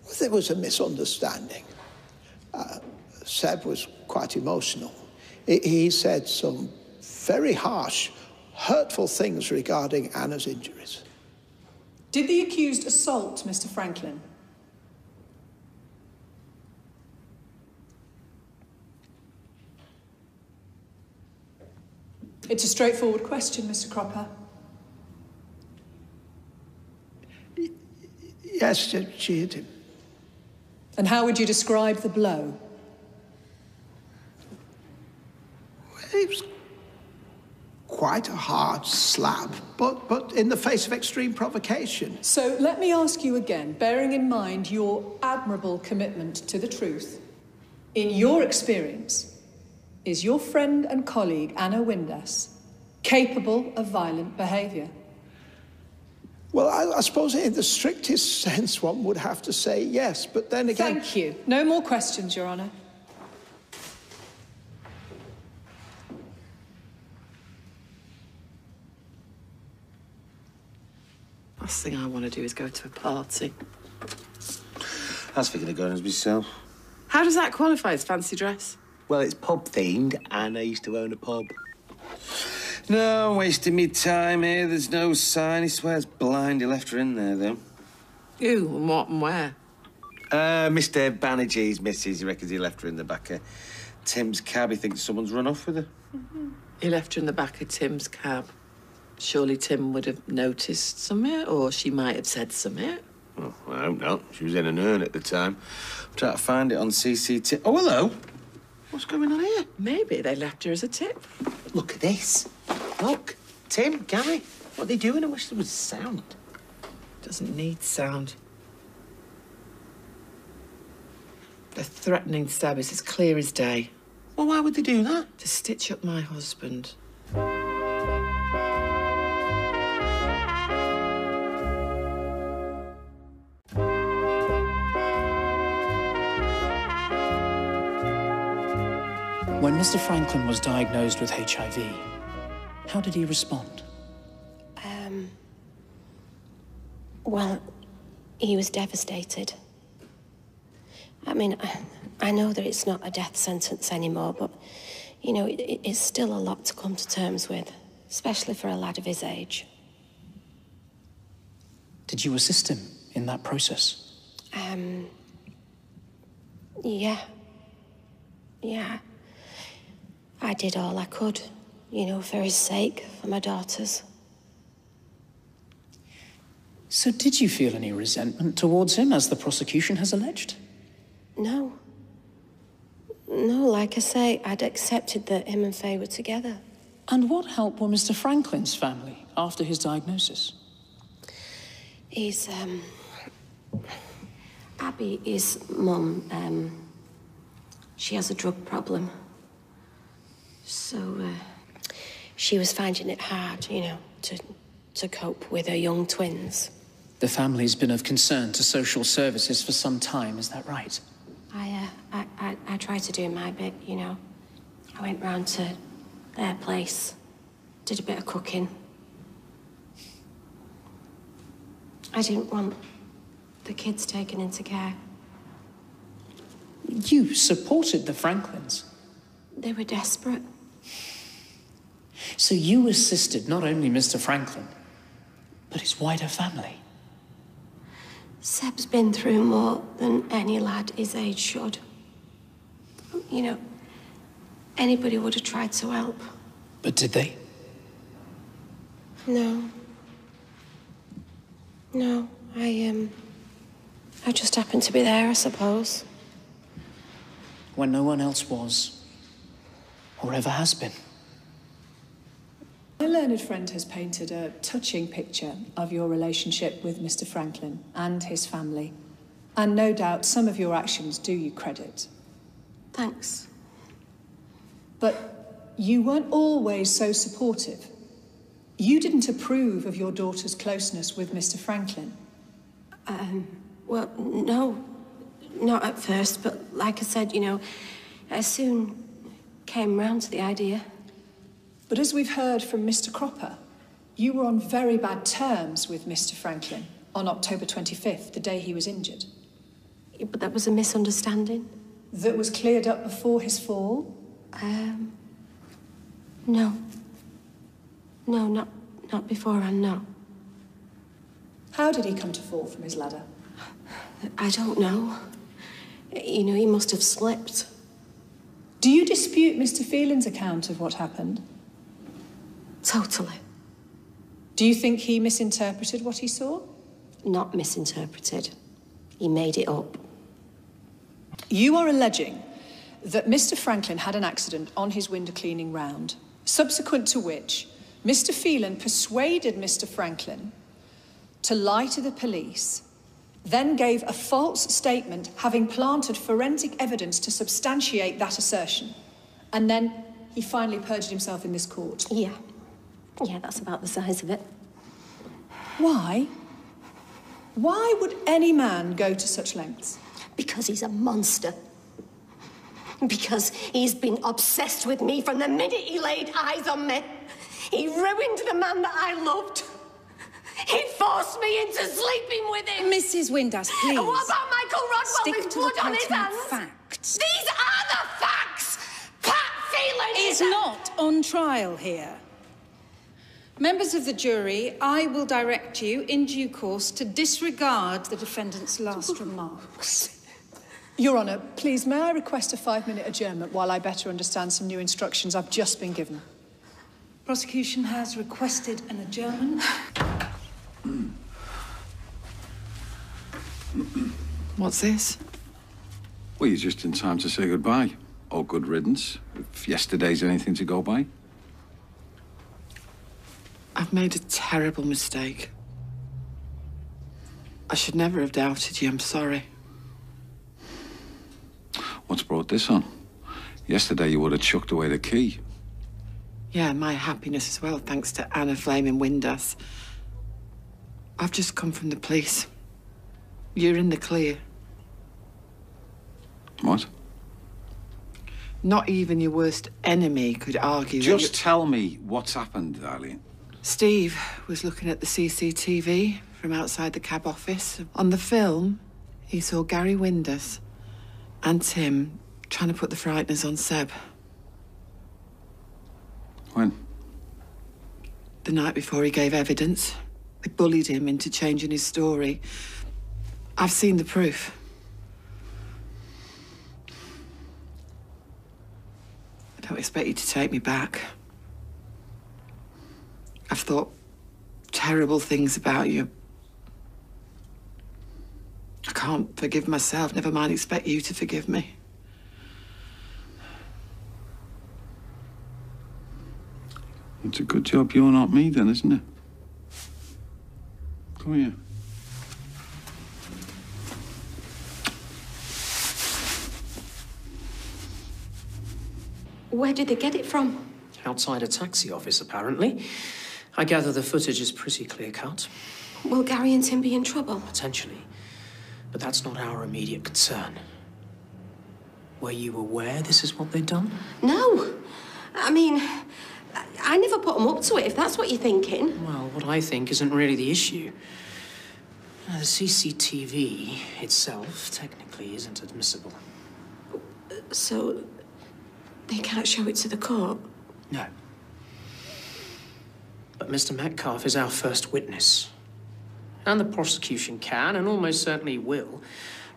Well, there was a misunderstanding. Seb was quite emotional. He said some very harsh, hurtful things regarding Anna's injuries. Did the accused assault Mr. Franklin? It's a straightforward question, Mr. Cropper. Yes, she hit him. And how would you describe the blow? It was quite a hard slap, but in the face of extreme provocation. So let me ask you again, bearing in mind your admirable commitment to the truth, in your experience, is your friend and colleague Anna Windass capable of violent behaviour? Well, I suppose in the strictest sense one would have to say yes, but then again... Thank you. No more questions, Your Honour. Last thing I want to do is go to a party. I was thinking of going as myself. How does that qualify as fancy dress? Well, it's pub-themed, and I used to own a pub. No, I'm wasting me time here. There's no sign. He swears blind he left her in there, though. Who and what and where? Mr. Banerjee's missus. He reckons he left her in the back of Tim's cab. He thinks someone's run off with her. He left her in the back of Tim's cab. Surely Tim would have noticed something, or she might have said something. Well, I hope not. She was in an urn at the time. I'm trying to find it on CCTV. Oh, hello. What's going on here? Maybe they left her as a tip. Look at this. Look. Tim, Gary, what are they doing? I wish there was sound. Doesn't need sound. The threatening stab is as clear as day. Well, why would they do that? To stitch up my husband. When Mr. Franklin was diagnosed with HIV, how did he respond? Well, he was devastated. I mean, I know that it's not a death sentence anymore, but, you know, it's still a lot to come to terms with, especially for a lad of his age. Did you assist him in that process? Yeah. Yeah. I did all I could, you know, for his sake, for my daughter's. So did you feel any resentment towards him, as the prosecution has alleged? No. No, like I say, I'd accepted that him and Faye were together. And what help were Mr. Franklin's family after his diagnosis? He's, Abby, his mum, she has a drug problem. So, she was finding it hard, you know, to cope with her young twins. The family's been of concern to social services for some time, is that right? I tried to do my bit, you know. I went round to their place, did a bit of cooking. I didn't want the kids taken into care. You supported the Franklins. They were desperate. So you assisted not only Mr. Franklin, but his wider family. Seb's been through more than any lad his age should. You know, anybody would have tried to help. But did they? No. No, I just happened to be there, I suppose. When no one else was, or ever has been. My learned friend has painted a touching picture of your relationship with Mr. Franklin and his family. And no doubt some of your actions do you credit. Thanks. But you weren't always so supportive. You didn't approve of your daughter's closeness with Mr. Franklin. Well, no. Not at first, but like I said, you know, I soon came round to the idea. But as we've heard from Mr. Cropper, you were on very bad terms with Mr. Franklin on October 25th, the day he was injured. Yeah, but that was a misunderstanding. That was cleared up before his fall? No. No, not beforehand, no. How did he come to fall from his ladder? I don't know. You know, he must have slipped. Do you dispute Mr. Phelan's account of what happened? Totally. Do you think he misinterpreted what he saw? Not misinterpreted. He made it up. You are alleging that Mr. Franklin had an accident on his window cleaning round, subsequent to which Mr. Phelan persuaded Mr. Franklin to lie to the police, then gave a false statement having planted forensic evidence to substantiate that assertion. And then he finally perjured himself in this court. Yeah. Yeah, that's about the size of it. Why? Why would any man go to such lengths? Because he's a monster. Because he's been obsessed with me from the minute he laid eyes on me. He ruined the man that I loved. He forced me into sleeping with him. Mrs. Windass, please. And what about Michael Rodwell Stick with to blood the on his pertinent hands? facts. These are the facts! Pat Phelan is not on trial here. Members of the jury, I will direct you in due course to disregard the defendant's last remarks. Your Honour, please, may I request a 5-minute adjournment while I better understand some new instructions I've just been given? Prosecution has requested an adjournment. What's this? Well, you're just in time to say goodbye. Or good riddance, if yesterday's anything to go by. I've made a terrible mistake. I should never have doubted you. I'm sorry. What's brought this on? Yesterday you would have chucked away the key. Yeah, my happiness as well, thanks to Anna Flaming Windass. I've just come from the police. You're in the clear. What? Not even your worst enemy could argue Just tell me what's happened, darling. Steve was looking at the CCTV from outside the cab office. On the film, he saw Gary Windass and Tim trying to put the frighteners on Seb. When? The night before he gave evidence. They bullied him into changing his story. I've seen the proof. I don't expect you to take me back. I've thought terrible things about you. I can't forgive myself, never mind expect you to forgive me. It's a good job you're not me then, isn't it? Come here. Where did they get it from? Outside a taxi office, apparently. I gather the footage is pretty clear-cut. Will Gary and Tim be in trouble? Potentially. But that's not our immediate concern. Were you aware this is what they'd done? No. I mean, I never put them up to it, if that's what you're thinking. Well, what I think isn't really the issue. The CCTV itself technically isn't admissible. So, they can't show it to the court? No. But Mr. Metcalfe is our first witness. And the prosecution can, and almost certainly will,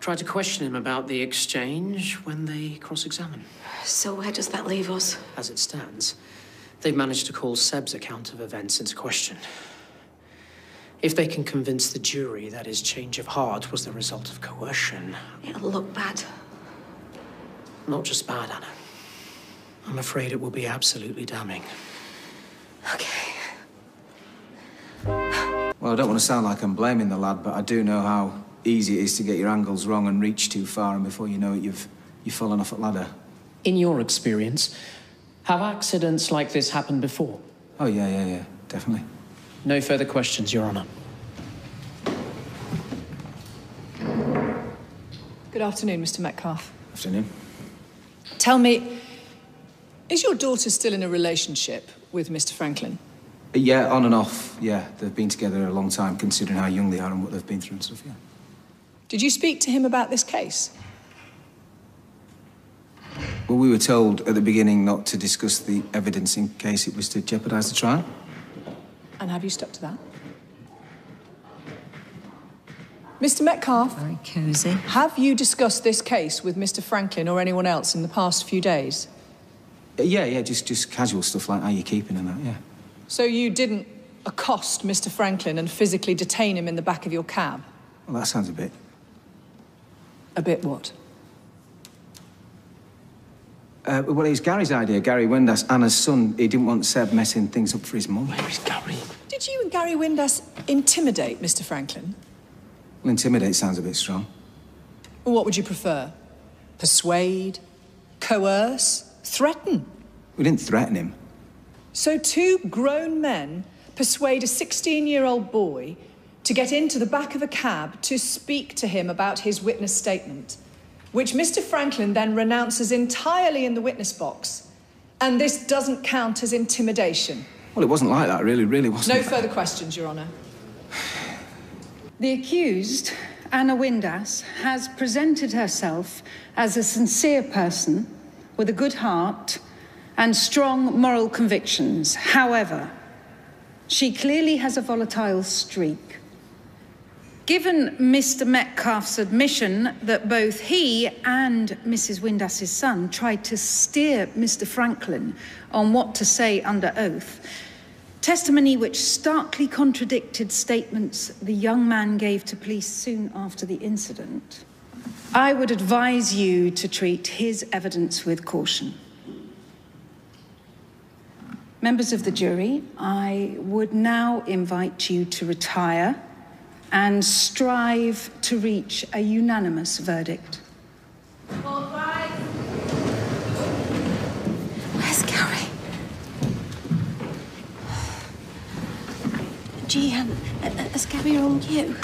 try to question him about the exchange when they cross-examine. So where does that leave us? As it stands, they've managed to call Seb's account of events into question. If they can convince the jury that his change of heart was the result of coercion... It'll look bad. Not just bad, Anna. I'm afraid it will be absolutely damning. Okay. Well, I don't want to sound like I'm blaming the lad, but I do know how easy it is to get your angles wrong and reach too far, and before you know it, you've fallen off a ladder. In your experience, have accidents like this happened before? Oh, yeah, definitely. No further questions, Your Honour. Good afternoon, Mr. Metcalfe. Afternoon. Tell me, is your daughter still in a relationship with Mr. Franklin? Yeah, on and off, yeah. They've been together a long time, considering how young they are and what they've been through and stuff, yeah. Did you speak to him about this case? Well, we were told at the beginning not to discuss the evidence in case it was to jeopardise the trial. And have you stuck to that? Mr. Metcalfe? Very cosy. Have you discussed this case with Mr. Franklin or anyone else in the past few days? Yeah, just casual stuff like how you're keeping and that, yeah. So you didn't accost Mr. Franklin and physically detain him in the back of your cab? Well, that sounds a bit... A bit what? Well, it was Gary's idea. Gary Windass, Anna's son. He didn't want Seb messing things up for his mum. Where is Gary? Did you and Gary Windass intimidate Mr. Franklin? Well, intimidate sounds a bit strong. What would you prefer? Persuade? Coerce? Threaten? We didn't threaten him. So two grown men persuade a 16-year-old boy to get into the back of a cab to speak to him about his witness statement, which Mr. Franklin then renounces entirely in the witness box. And this doesn't count as intimidation. Well, it wasn't like that, really wasn't. No further questions, Your Honour. The accused, Anna Windass, has presented herself as a sincere person with a good heart and strong moral convictions. However, she clearly has a volatile streak. Given Mr. Metcalfe's admission that both he and Mrs. Windass's son tried to steer Mr. Franklin on what to say under oath, testimony which starkly contradicted statements the young man gave to police soon after the incident, I would advise you to treat his evidence with caution. Members of the jury, I would now invite you to retire and strive to reach a unanimous verdict. Where's Gary? Gee, has Gary wronged you?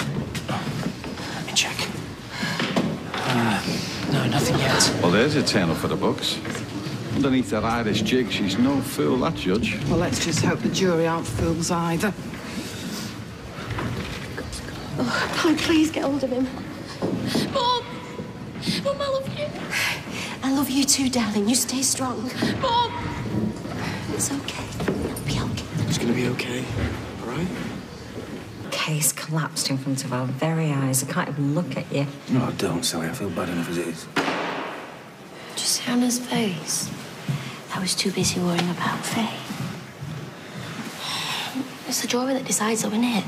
Let me check. No, nothing yet. Well, there's a turn up for the books. Underneath that Irish jig, she's no fool, that judge. Well, let's just hope the jury aren't fools either. Oh, please get hold of him. Mom! Mom, I love you. I love you too, darling. You stay strong. Mom! It's okay. It'll be okay. It's gonna be okay, all right? Case collapsed in front of our very eyes. I can't even look at you. No, don't, Sally. I feel bad enough as it is. Did you see on his face? I was too busy worrying about Faye. It's the jury that decides, though, isn't it?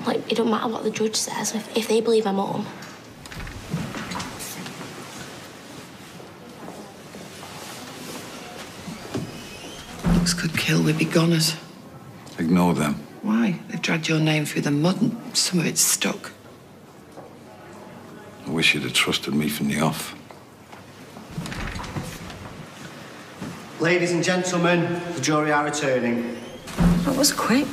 Like, it don't matter what the judge says if they believe my mum. Looks could kill, we'd be goners. Ignore them. Why? They've dragged your name through the mud and some of it's stuck. I wish you'd have trusted me from the off. Ladies and gentlemen, the jury are returning. That was quick.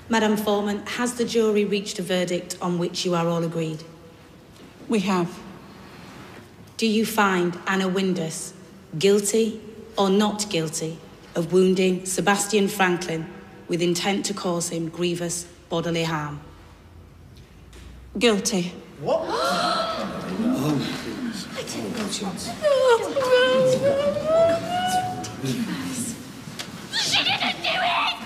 Madam Foreman, has the jury reached a verdict on which you are all agreed? We have. Do you find Anna Windus guilty or not guilty of wounding Sebastian Franklin with intent to cause him grievous bodily harm? Guilty. What? She didn't do it!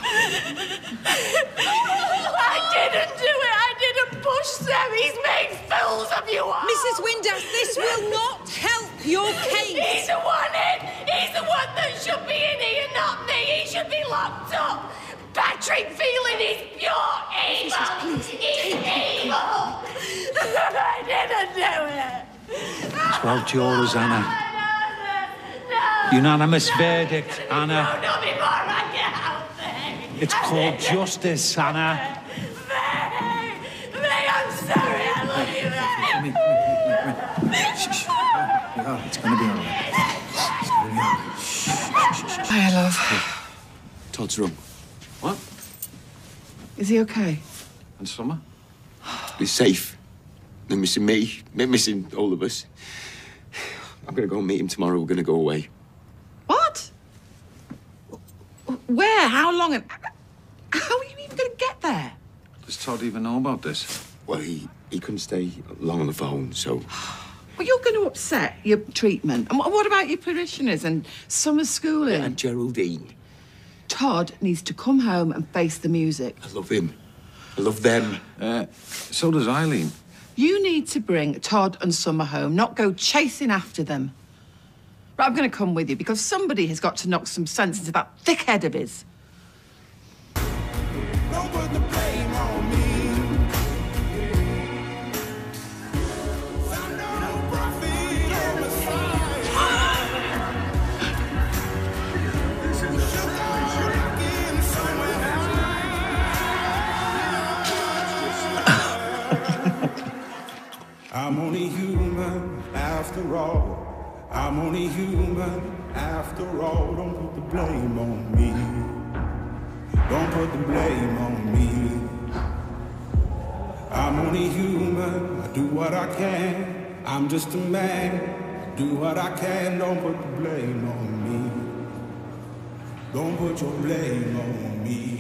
I didn't do it! I didn't push them! He's made fools of you all! Mrs. Windass, this will not help your case! He's the one in! He's the one that should be in here, not me! He should be locked up! Patrick Phelan is pure evil! He's evil! I didn't do it! 12 jurors, Anna. Unanimous verdict, Anna. No, not before I get out there! It's called justice, Anna. May, I'm sorry, I love you, May. Shh. Yeah, it's gonna be all right. Hi, love. Todd's wrong. What? Is he okay? And Summer? He's safe. They're missing me. They're missing all of us. I'm gonna go and meet him tomorrow. We're gonna go away. What? Where? How long? And how are you even going to get there? Does Todd even know about this? Well, he couldn't stay long on the phone, so... Well, you're going to upset your treatment. And what about your parishioners and summer schooling? And Geraldine. Todd needs to come home and face the music. I love him. I love them. So does Eileen. You need to bring Todd and Summer home, not go chasing after them. But I'm going to come with you because somebody has got to knock some sense into that thick head of his. Don't put the blame on me. I'm only human after all. I'm only human after all. Don't put the blame on me. Don't put the blame on me. I'm only human. I do what I can. I'm just a man. I do what I can. Don't put the blame on me. Don't put your blame on me.